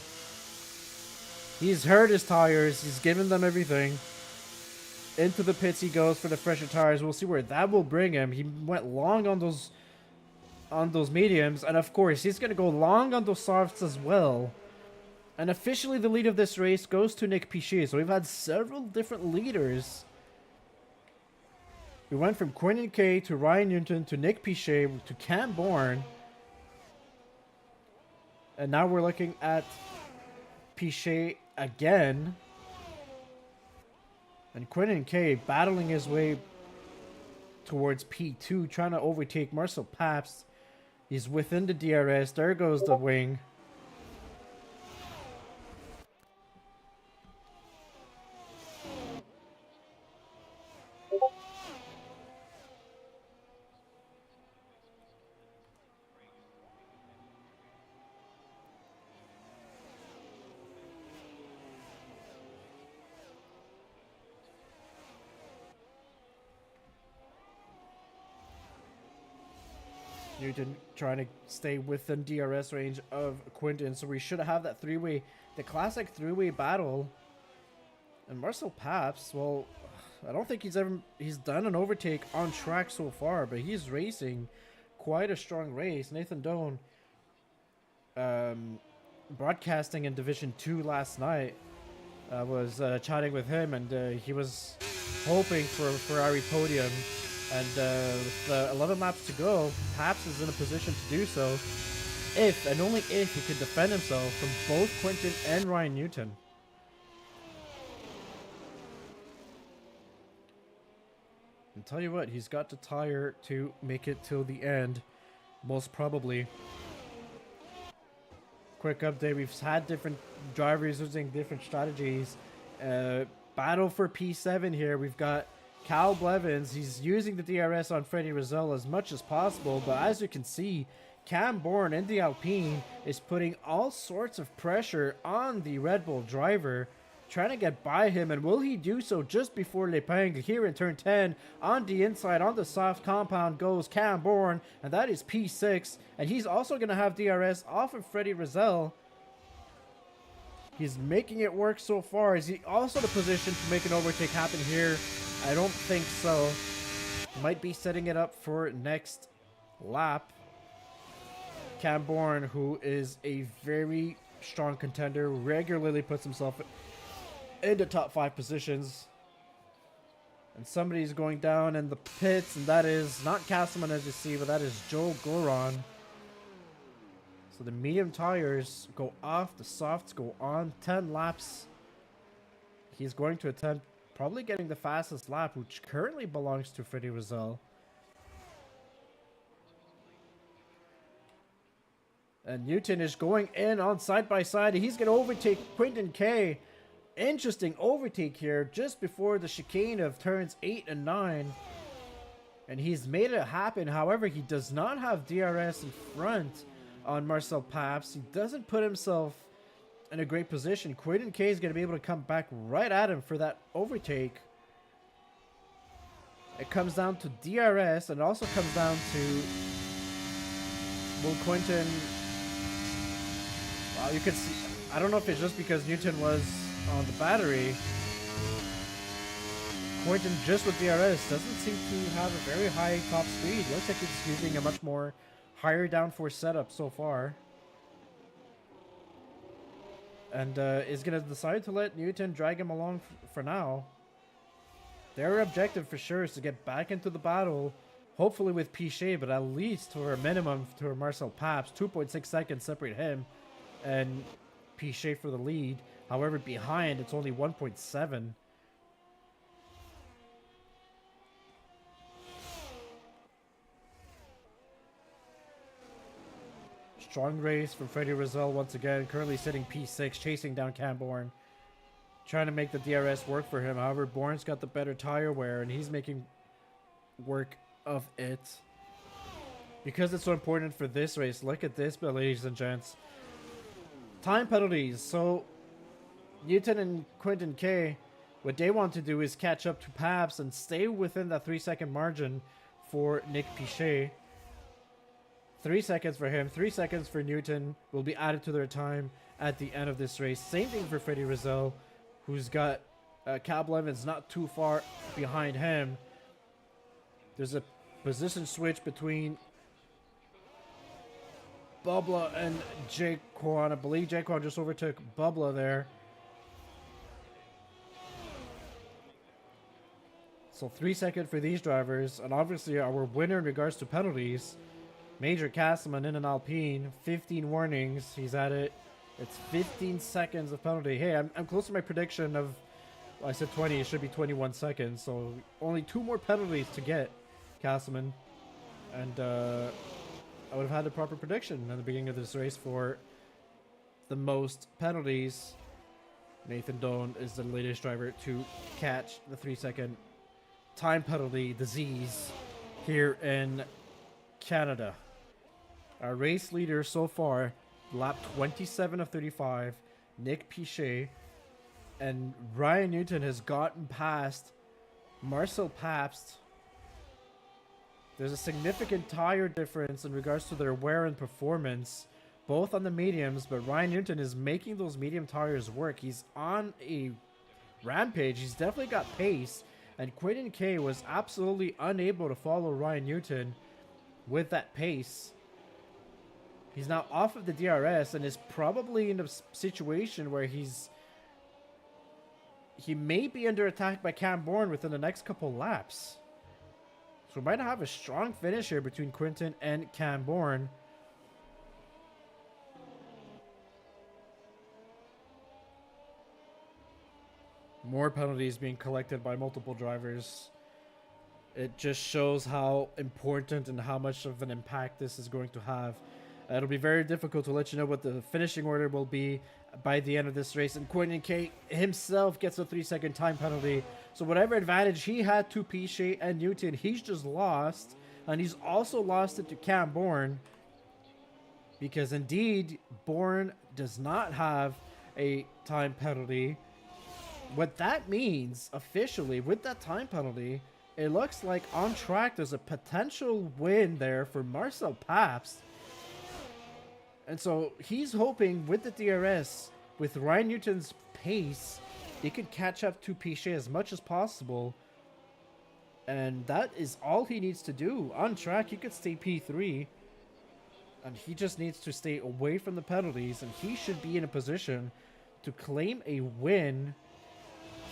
He's hurt his tires. He's given them everything. Into the pits he goes for the fresher tires. We'll see where that will bring him. He went long on those mediums. And of course, he's going to go long on those softs as well. And officially the lead of this race goes to Nick Pichet. So we've had several different leaders. We went from Quentin Kay to Ryan Newton to Nick Pichet to Cam Bourne. And now we're looking at Pichet again. And Quentin Kay battling his way towards P2, trying to overtake Marcel Pabst. He's within the DRS. There goes the wing. Newton trying to stay within DRS range of Quinton, so we should have that three-way, the classic three-way battle. And Marcel Pabst, well, I don't think he's done an overtake on track so far, but he's racing quite a strong race. Nathan Doan broadcasting in Division 2 last night I was chatting with him, and he was hoping for a Ferrari podium. And with 11 laps to go, Paps is in a position to do so if, and only if, he could defend himself from both Quinton and Ryan Newton. And tell you what, he's got the tire to make it till the end, most probably. Quick update, we've had different drivers using different strategies. Battle for P7 here. We've got Cal Blevins. He's using the DRS on Freddie Rizal as much as possible, but as you can see, Cam Bourne in the Alpine is putting all sorts of pressure on the Red Bull driver, trying to get by him, and will he do so just before Le Ping? Here in turn 10, on the inside, on the soft compound goes Cam Bourne, and that is P6, and he's also going to have DRS off of Freddie Rizal. He's making it work so far. Is he also in a position to make an overtake happen here? I don't think so. Might be setting it up for next lap. Cam Bourne, who is a very strong contender, regularly puts himself in the top 5 positions. And somebody's going down in the pits, and that is not Castleman, as you see, but that is Joe Goron. So the medium tires go off, the softs go on. 10 laps. He's going to attempt probably getting the fastest lap, which currently belongs to Freddie Rizal. And Newton is going in on side by side. He's going to overtake Quinton K. Interesting overtake here just before the chicane of turns 8 and 9. And he's made it happen. However, he does not have DRS in front on Marcel Paps. He doesn't put himself in a great position. Quinton K is going to be able to come back right at him for that overtake. It comes down to DRS, and also comes down to, will Quinton... Wow, you can see, I don't know if it's just because Newton was on the battery. Quinton, just with DRS, doesn't seem to have a very high top speed. Looks like he's using a much more higher downforce setup so far. And is going to decide to let Newton drag him along for now. Their objective for sure is to get back into the battle, hopefully with Piché, but at least for a minimum to Marcel Paps. 2.6 seconds separate him and Piché for the lead. However, behind, it's only 1.7. Strong race from Freddie Rizal once again, currently sitting P6, chasing down Cam Bourne, trying to make the DRS work for him. However, Bourne's got the better tire wear, and he's making work of it. Because it's so important for this race, look at this, ladies and gents. Time penalties. So, Newton and Quinton K, what they want to do is catch up to Paps and stay within that 3-second margin for Nick Piché. 3 seconds for him, 3 seconds for Newton will be added to their time at the end of this race. Same thing for Freddie Rizal, who's got Cal Blevins not too far behind him. There's a position switch between Bubba and Jake Kwan. I believe Jake Kwan just overtook Bubba there. So 3 seconds for these drivers, and obviously our winner in regards to penalties, Major Castleman in an Alpine, 15 warnings. He's at it. It's 15 seconds of penalty. Hey, I'm close to my prediction of, well, I said 20. It should be 21 seconds. So only 2 more penalties to get Castleman. And I would have had the proper prediction at the beginning of this race for the most penalties. Nathan Doan is the latest driver to catch the 3-second time penalty disease here in Canada. Our race leader so far, lap 27 of 35, Nick Piché, and Ryan Newton has gotten past Marcel Paps. There's a significant tire difference in regards to their wear and performance, both on the mediums, but Ryan Newton is making those medium tires work. He's on a rampage. He's definitely got pace, and Quinton K was absolutely unable to follow Ryan Newton with that pace. He's now off of the DRS and is probably in a situation where he's he may be under attack by Cam Bourne within the next couple laps. So we might have a strong finish here between Quinton and Cam Bourne. More penalties being collected by multiple drivers. It just shows how important and how much of an impact this is going to have. It'll be very difficult to let you know what the finishing order will be by the end of this race. And Quinton K himself gets a 3-second time penalty. So whatever advantage he had to Piché and Newton, he's just lost. And he's also lost it to Cam Bourne. Because indeed, Bourne does not have a time penalty. What that means, officially, with that time penalty, it looks like on track there's a potential win there for Marcel Pabst. And so he's hoping with the DRS, with Ryan Newton's pace, he could catch up to Piché as much as possible. And that is all he needs to do. On track, he could stay P3. And he just needs to stay away from the penalties. And he should be in a position to claim a win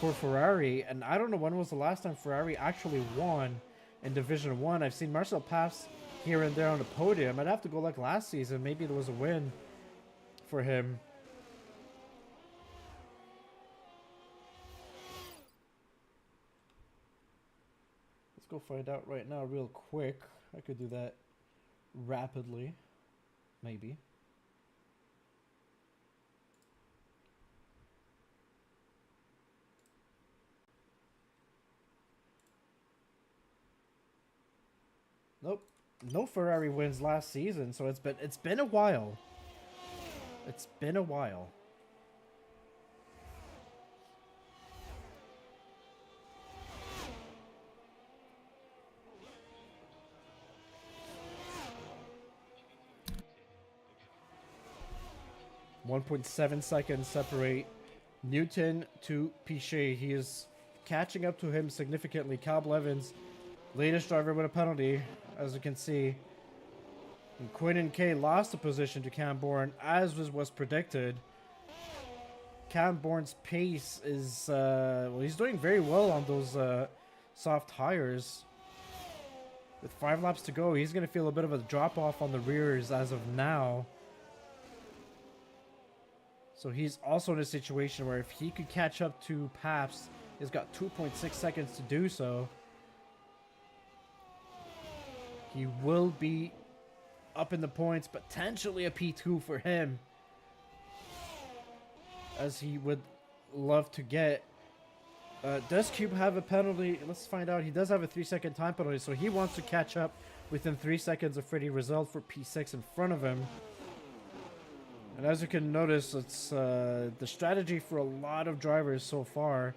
for Ferrari. And I don't know when was the last time Ferrari actually won in Division 1. I've seen Marcel Pabst here and there on the podium. I'd have to go like last season. Maybe there was a win for him. Let's go find out right now real quick. I could do that rapidly. Maybe. Nope. No Ferrari wins last season, so it's been a while. It's been a while. .7 seconds separate Newton to Piché. He is catching up to him significantly. Cal Blevins, latest driver with a penalty, as you can see. And Quinton K lost the position to Cam Bourne, as was predicted. Cam Bourne's pace is, well, he's doing very well on those soft tires. With 5 laps to go, he's going to feel a bit of a drop-off on the rears as of now. So he's also in a situation where if he could catch up to Pabst, he's got 2.6 seconds to do so. He will be up in the points, potentially a P2 for him, as he would love to get. Does Cube have a penalty? Let's find out. He does have a 3-second time penalty, so he wants to catch up within 3 seconds of Freddie Result for P6 in front of him. And as you can notice, it's the strategy for a lot of drivers so far.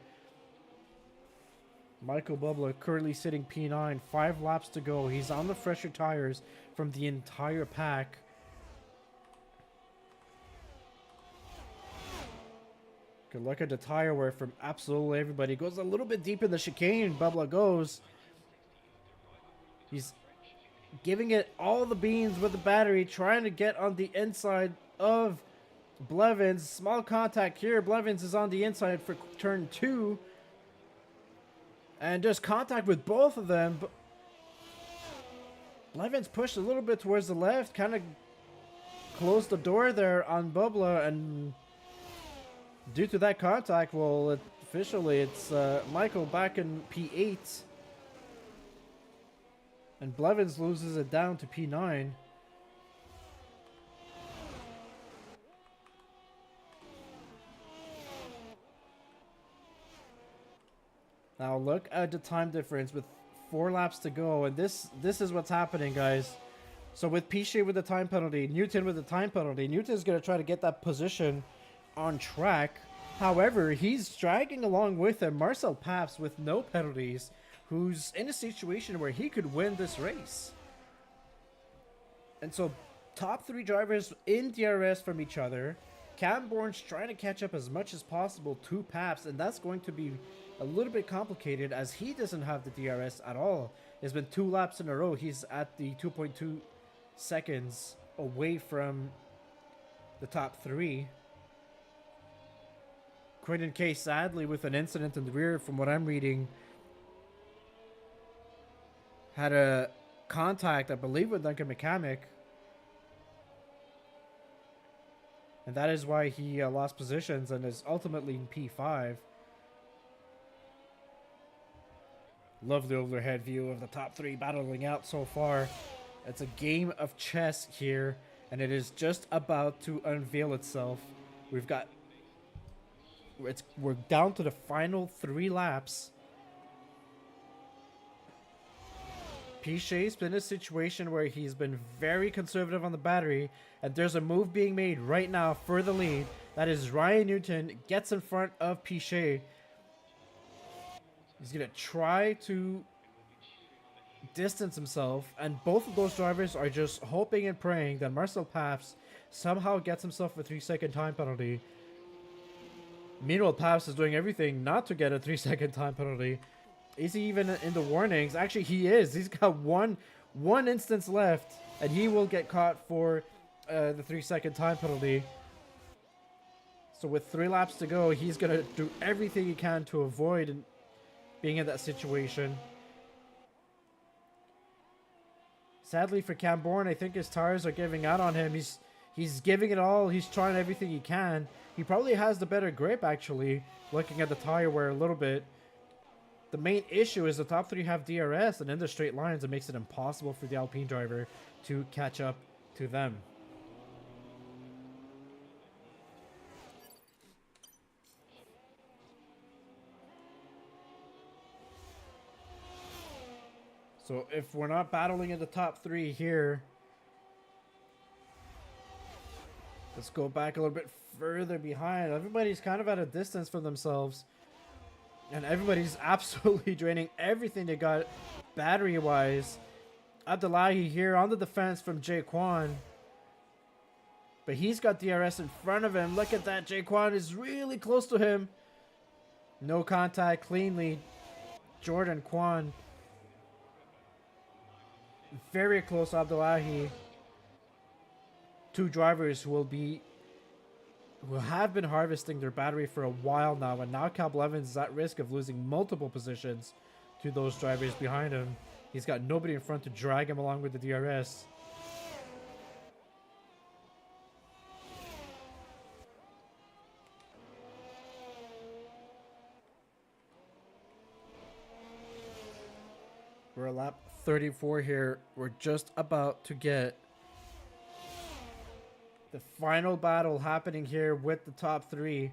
Michael Bubla currently sitting P9, 5 laps to go. He's on the fresher tires from the entire pack. Good luck at the tire wear from absolutely everybody. Goes a little bit deep in the chicane. Bubla goes. He's giving it all the beans with the battery, trying to get on the inside of Blevins. Small contact here. Blevins is on the inside for turn 2. And just contact with both of them. Blevins pushed a little bit towards the left. Kind of closed the door there on Bubla. And due to that contact, well, officially it's Michael back in P8. And Blevins loses it down to P9. Now look at the time difference with 4 laps to go, and this is what's happening, guys. So with Piché with the time penalty, Newton with the time penalty, Newton's going to try to get that position on track. However, he's dragging along with him Marcel Pabst with no penalties, who's in a situation where he could win this race. And so top 3 drivers in DRS from each other. Cam Bourne's trying to catch up as much as possible to Pabst, and that's going to be a little bit complicated as he doesn't have the DRS at all. It's been 2 laps in a row. He's at the 2.2 seconds away from the top 3. Quinton K, sadly, with an incident in the rear, from what I'm reading, had a contact, I believe, with Duncan McCamick. And that is why he lost positions and is ultimately in P5. Love the overhead view of the top three battling out so far. It's a game of chess here, and it is just about to unveil itself. We're down to the final 3 laps. Pichet's been in a situation where he's been very conservative on the battery, and there's a move being made right now for the lead. That is Ryan Newton gets in front of Pichet. He's going to try to distance himself, and both of those drivers are just hoping and praying that Marcel Paps somehow gets himself a 3-second time penalty. Meanwhile, Paps is doing everything not to get a 3-second time penalty. Is he even in the warnings? Actually, he is. He's got one instance left, and he will get caught for the 3-second time penalty. So with 3 laps to go, he's going to do everything he can to avoid being in that situation. Sadly for Cam Bourne, I think his tires are giving out on him. He's giving it all. He's trying everything he can. He probably has the better grip, actually, looking at the tire wear a little bit. The main issue is the top 3 have DRS, and in the straight lines, it makes it impossible for the Alpine driver to catch up to them. So if we're not battling in the top 3 here, let's go back a little bit further behind. Everybody's kind of at a distance from themselves. And everybody's absolutely draining everything they got battery-wise. Abdullahi here on the defense from Jaquan. But he's got DRS in front of him. Look at that. Jaquan is really close to him. No contact cleanly. Jordan Kwan. Very close to Abdullahi. 2 drivers who have been harvesting their battery for a while now, and now Cal Blevins is at risk of losing multiple positions to those drivers behind him. He's got nobody in front to drag him along with the DRS. We're at lap 34 here. We're just about to get the final battle happening here with the top 3.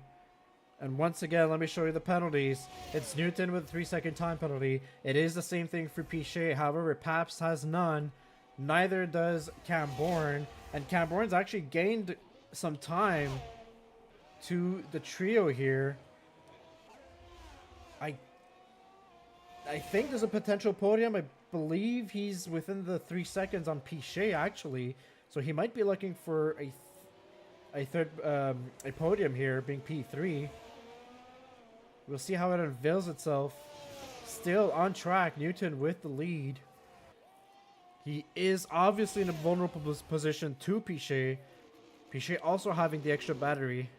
And once again, let me show you the penalties. It's Newton with a 3-second time penalty. It is the same thing for Pichet. However, Paps has none. Neither does Cam Bourne. And Cam Bourne's actually gained some time to the trio here. I think there's a potential podium. I believe he's within the 3 seconds on Pichet, actually. So he might be looking for a podium here, being P3. We'll see how it unveils itself. Still on track, Newton with the lead. He is obviously in a vulnerable position to Pichet. Pichet also having the extra battery.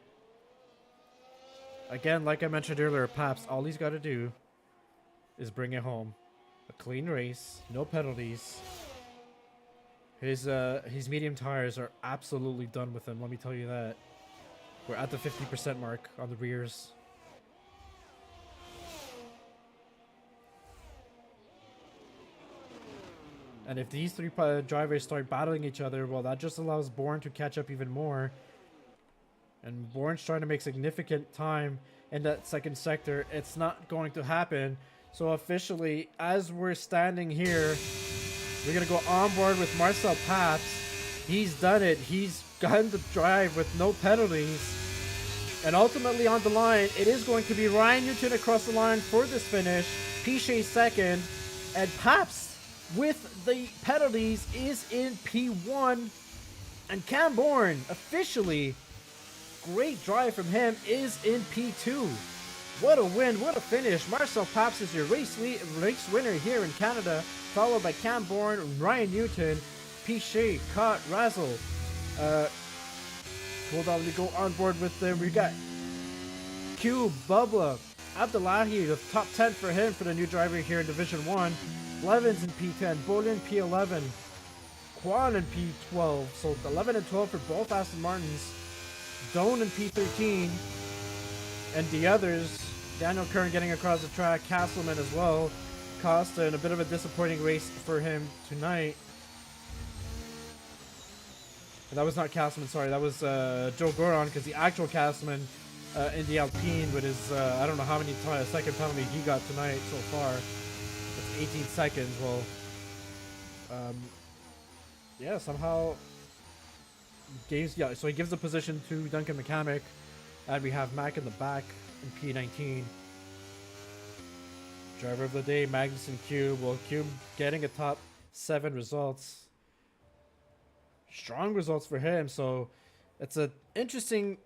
Again, like I mentioned earlier, Paps, all he's got to do is bring it home. A clean race, no penalties. His medium tires are absolutely done with him, let me tell you that. We're at the 50% mark on the rears. And if these 3 drivers start battling each other, well, that just allows Bourne to catch up even more. And Bourne's trying to make significant time in that second sector. It's not going to happen. So officially, as we're standing here, we're going to go on board with Marcel Paps. He's done it. He's gotten the drive with no penalties. And ultimately on the line, it is going to be Ryan Newton across the line for this finish. Pichet second. And Paps, with the penalties, is in P1. And Cam Bourne, officially, great drive from him, is in P2. What a win, what a finish. Marcel Paps is your race winner here in Canada, followed by Cam Bourne, Ryan Newton, Pichet, Caught, Razzle. Hold on, let me go on board with them. We got Q, Bubba, Abdullahi, the top 10 for him for the new driver here in Division 1. Levins in P10, Bolin P11, Quan in P12. So 11 and 12 for both Aston Martins. Doan in P13. And the others, Daniel Kern getting across the track, Castleman as well. Costa in a bit of a disappointing race for him tonight. And that was not Castleman, sorry, that was Joe Goron, because the actual Castleman in the Alpine with his, I don't know how many second penalty he got tonight so far. That's 18 seconds. Well, yeah, somehow so he gives the position to Duncan McCamick, and we have Mac in the back in P19. Driver of the day, Magnussen Cube. Well, Cube getting a top 7 results. Strong results for him, so it's an interesting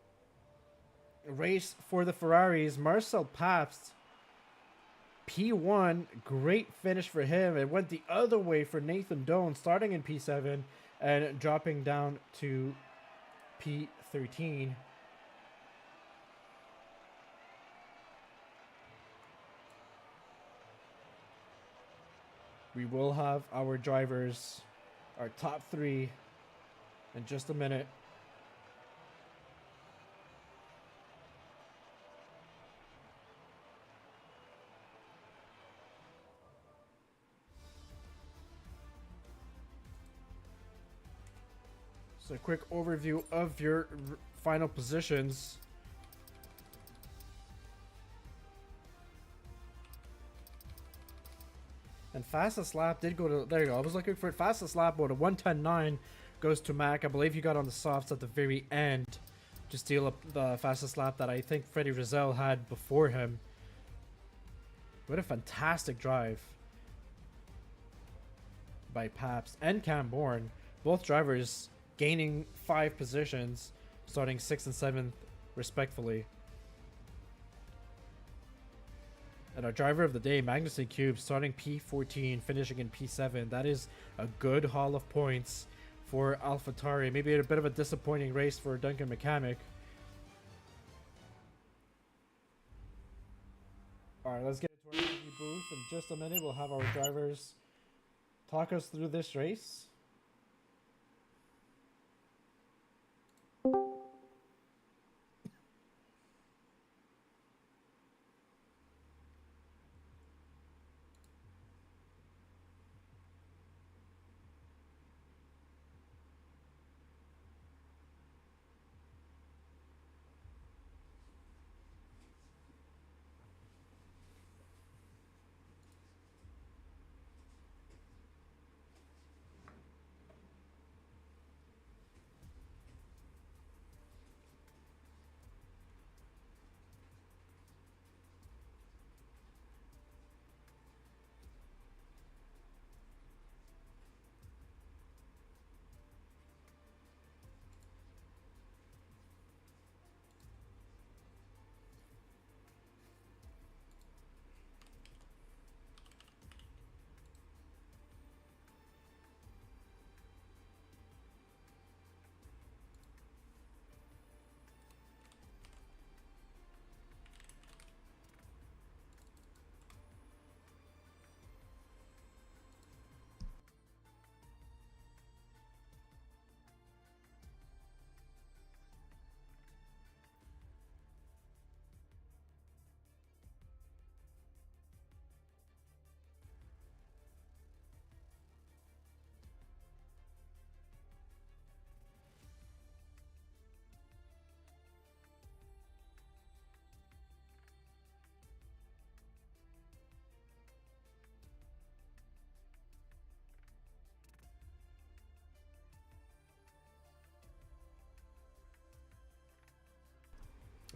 race for the Ferraris. Marcel Pabst, P1, great finish for him. It went the other way for Nathan Doan, starting in P7 and dropping down to P13. We will have our drivers, our top 3, in just a minute. So a quick overview of your final positions. And fastest lap did go to, there you go, I was looking for it. Fastest lap, but a 1:10.9 goes to Mac. I believe he got on the softs at the very end to steal up the fastest lap that I think Freddie Rizal had before him. What a fantastic drive by Pabst and Cam Bourne. Both drivers gaining 5 positions, starting 6th and 7th respectfully. And our driver of the day, Magnussen Cube, starting P14, finishing in P7. That is a good haul of points for AlphaTauri. Maybe a bit of a disappointing race for Duncan McCamick. Alright, let's get into our interview booth. In just a minute, we'll have our drivers talk us through this race.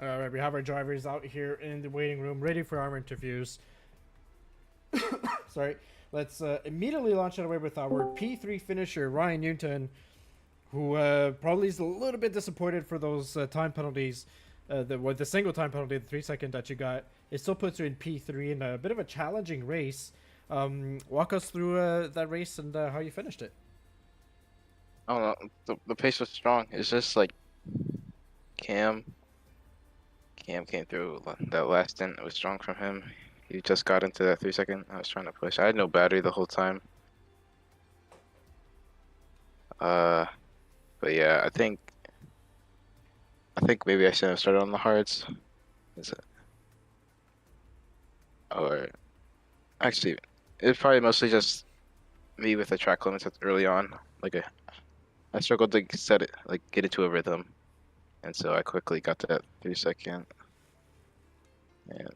Alright, we have our drivers out here in the waiting room, ready for our interviews. Sorry. Let's immediately launch it away with our P3 finisher, Ryan Newton, who probably is a little bit disappointed for those time penalties. The single time penalty, the 3 second that you got. It still puts you in P3 in a bit of a challenging race. Walk us through that race and how you finished it. I don't know. The pace was strong. It's just like Cam Cam came through that last stint. It was strong from him. He just got into that 3 second. I was trying to push. I had no battery the whole time. But yeah, I think maybe I shouldn't have started on the hards. Is it? Or actually, it's probably mostly just me with the track limits early on. I struggled to set it, get into a rhythm, and so I quickly got to that 3 second. And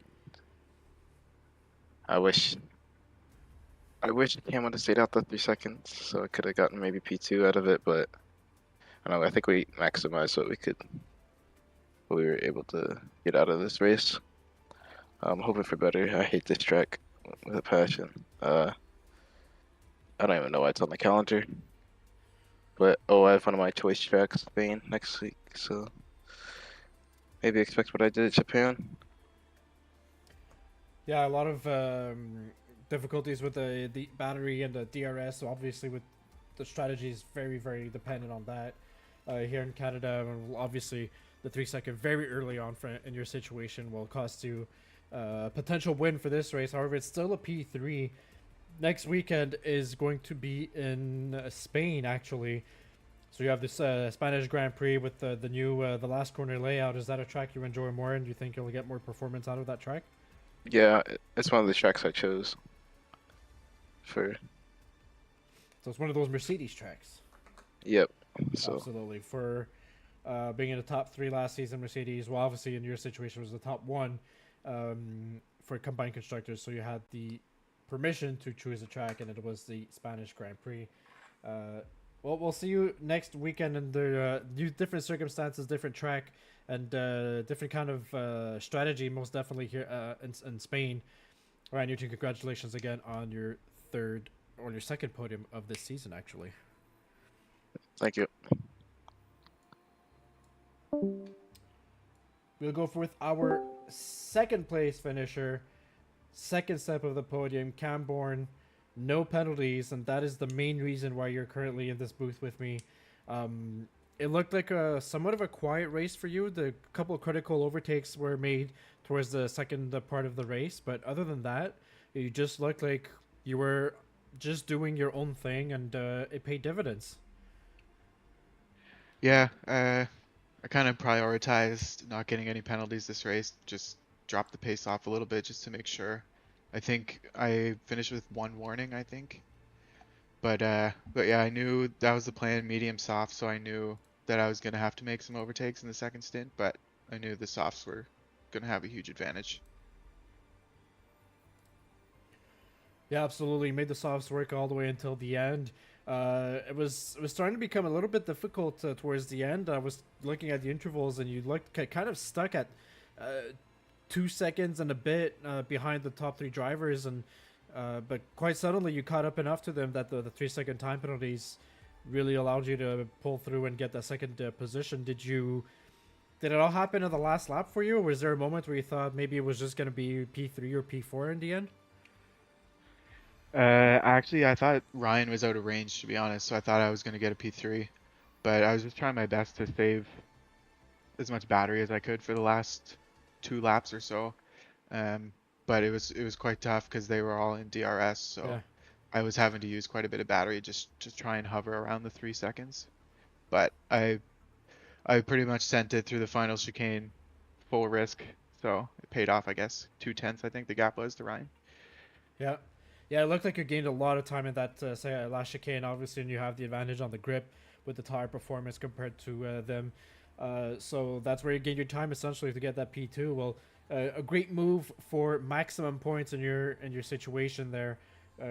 I wish Cam would have stayed out the 3 seconds, so I could have gotten maybe P2 out of it. But I don't know. I think we maximized what we were able to get out of this race. I'm hoping for better. I hate this track with a passion. I don't even know why it's on the calendar. But I have one of my choice tracks, Spain, next week. So maybe expect what I did at Japan. Yeah, a lot of difficulties with the battery and the DRS. So obviously, with the strategy is very, very dependent on that. Here in Canada, obviously, the 3 second very early on in your situation will cost you a potential win for this race. However, it's still a P3. Next weekend is going to be in Spain, actually. So you have this Spanish Grand Prix with the new the last corner layout. Is that a track you enjoy more, and do you think you'll get more performance out of that track? Yeah, it's one of the tracks I chose. So it's one of those Mercedes tracks. Yep. So Absolutely. For being in the top 3 last season, Mercedes, well, obviously in your situation was the top 1 for combined constructors. So you had the permission to choose a track, and it was the Spanish Grand Prix. Well, we'll see you next weekend under different circumstances, different track, and different kind of strategy, most definitely here in Spain. Ryan Newton, congratulations again on your second podium of this season, actually. thank you. We'll go with our second place finisher, second step of the podium, Cam Bourne. No penalties, and that is the main reason why you're currently in this booth with me. It looked like somewhat of a quiet race for you. The couple of critical overtakes were made towards the second part of the race, but other than that, you just looked like you were just doing your own thing, and it paid dividends. Yeah, I kind of prioritized not getting any penalties this race. Just dropped the pace off a little bit just to make sure. I think I finished with 1 warning, I think. But yeah, I knew that was the plan, medium soft, so I knew that I was going to have to make some overtakes in the second stint, but I knew the softs were going to have a huge advantage. Yeah, absolutely. Made the softs work all the way until the end. It was starting to become a little bit difficult towards the end. I was looking at the intervals, and you looked kind of stuck at 2 seconds and a bit behind the top 3 drivers, and but quite suddenly you caught up enough to them that the 3 second time penalties really allowed you to pull through and get that second position. Did it all happen in the last lap for you, or was there a moment where you thought maybe it was just going to be P3 or P4 in the end? Actually, I thought Ryan was out of range, to be honest, so I thought I was going to get a P3, but I was just trying my best to save as much battery as I could for the last 2 laps or so. But it was quite tough because they were all in DRS, so yeah. I was having to use quite a bit of battery just to try and hover around the 3 seconds. But I pretty much sent it through the final chicane full risk, so it paid off, I guess. 2/10, I think the gap was to Ryan. Yeah. Yeah, it looked like you gained a lot of time in that last chicane, obviously, and you have the advantage on the grip with the tire performance compared to them. So that's where you gain your time, essentially, to get that P2. Well, a great move for maximum points in your situation there.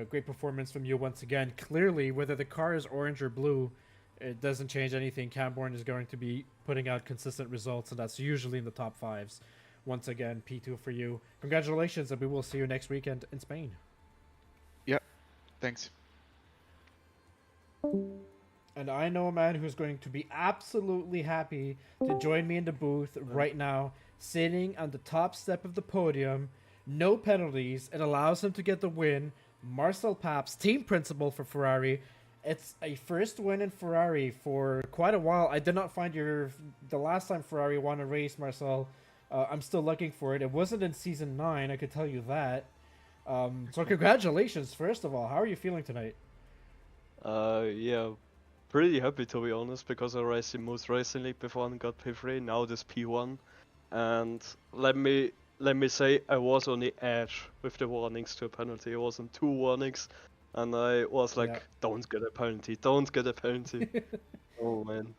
Great performance from you once again. Clearly, whether the car is orange or blue, it doesn't change anything. Cam Bourne is going to be putting out consistent results, and that's usually in the top 5s. Once again, P2 for you. Congratulations, and we will see you next weekend in Spain. Yep. Thanks. And I know a man who's going to be absolutely happy to join me in the booth right now, sitting on the top step of the podium, no penalties. It allows him to get the win. Marcel Paps, team principal for Ferrari. It's a first win in Ferrari for quite a while. I did not find the last time Ferrari won a race, Marcel, I'm still looking for it. It wasn't in season 9, I could tell you that. So congratulations, first of all. How are you feeling tonight? Yeah, pretty happy to be honest, because I raced in Moose Racing League before and got P3, now this P1. And let me say, I was on the edge with the warnings to a penalty. I was on 2 warnings, and I was like, Yeah. don't get a penalty, don't get a penalty. Oh man.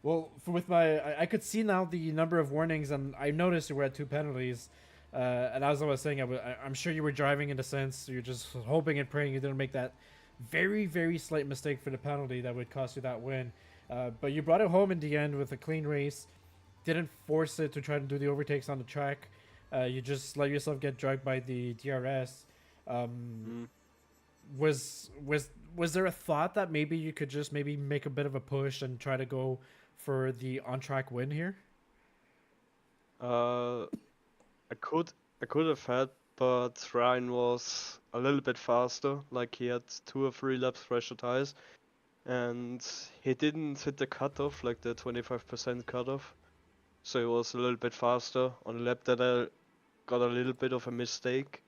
Well, with my, I could see now the number of warnings, and I noticed you were at 2 penalties. And as I was saying, I'm sure you were driving in a sense. You're just hoping and praying you didn't make that very, very slight mistake for the penalty that would cost you that win. But you brought it home in the end with a clean race. Didn't force it to try to do the overtakes on the track. You just let yourself get dragged by the DRS. Was there a thought that maybe you could just maybe make a bit of a push and try to go for the on-track win here? I could have had, but Ryan was a little bit faster. Like he had 2 or 3 laps fresher tires, and he didn't hit the cutoff, like the 25% cutoff. So he was a little bit faster on a lap that I got a little bit of a mistake,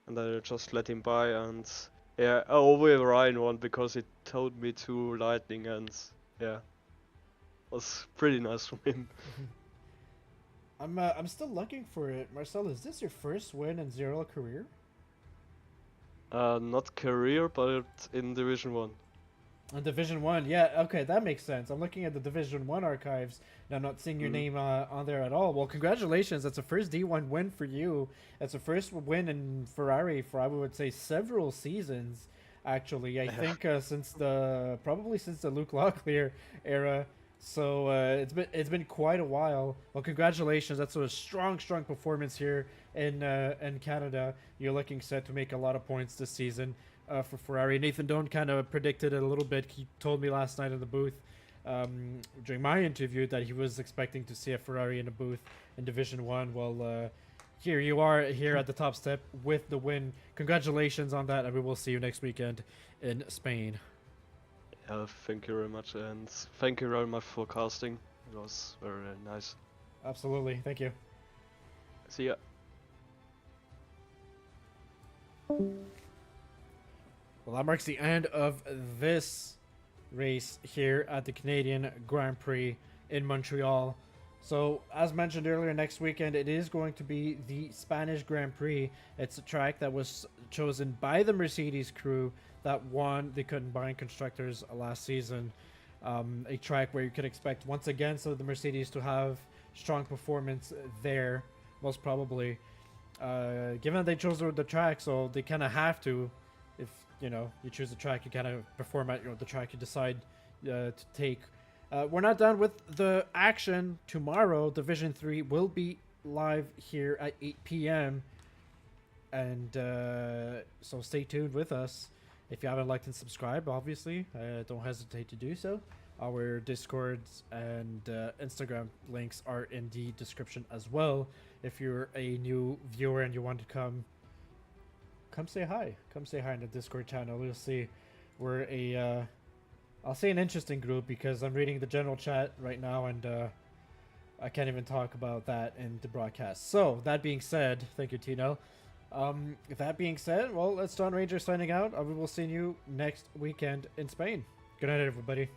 and then I just let him by. And yeah, I over Ryan won because he told me to lightning, and yeah, was pretty nice from him. I'm still looking for it. Marcel, is this your first win in Zero career? Not career, but in Division 1. In Division 1, yeah, okay, that makes sense. I'm looking at the Division 1 archives, and I'm not seeing your name on there at all. Well, congratulations, that's a first D1 win for you. That's a first win in Ferrari for, I would say, several seasons, actually. I think probably since the Luke Locklear era. So it's been quite a while. Well, congratulations. That's a strong performance here in Canada. You're looking set to make a lot of points this season for Ferrari. Nathan Doan kind of predicted it a little bit. He told me last night in the booth during my interview that he was expecting to see a Ferrari in the booth in Division 1. Well, here you are here at the top step with the win. Congratulations on that, and we will see you next weekend in Spain. Thank you very much, and thank you very much for casting. It was very nice. Absolutely, thank you. See ya. Well, that marks the end of this race here at the Canadian Grand Prix in Montreal. So, as mentioned earlier, next weekend it is going to be the Spanish Grand Prix. It's a track that was chosen by the Mercedes crew that won the Combined Constructors last season. A track where you could expect once again the Mercedes to have strong performance there, most probably. Given that they chose the track, so they kind of have to. If you choose the track, you kind of perform at the track you decide to take. We're not done with the action. Tomorrow, Division 3 will be live here at 8 p.m. And so stay tuned with us. If you haven't liked and subscribed, obviously, don't hesitate to do so. Our Discords and Instagram links are in the description as well. If you're a new viewer and you want to come say hi. Come say hi in the Discord channel. You'll see we're I'll say an interesting group because I'm reading the general chat right now and I can't even talk about that in the broadcast. So, that being said, thank you, Tino. That being said, well, let's Stone Ranger signing out. We will see you next weekend in Spain. Good night, everybody.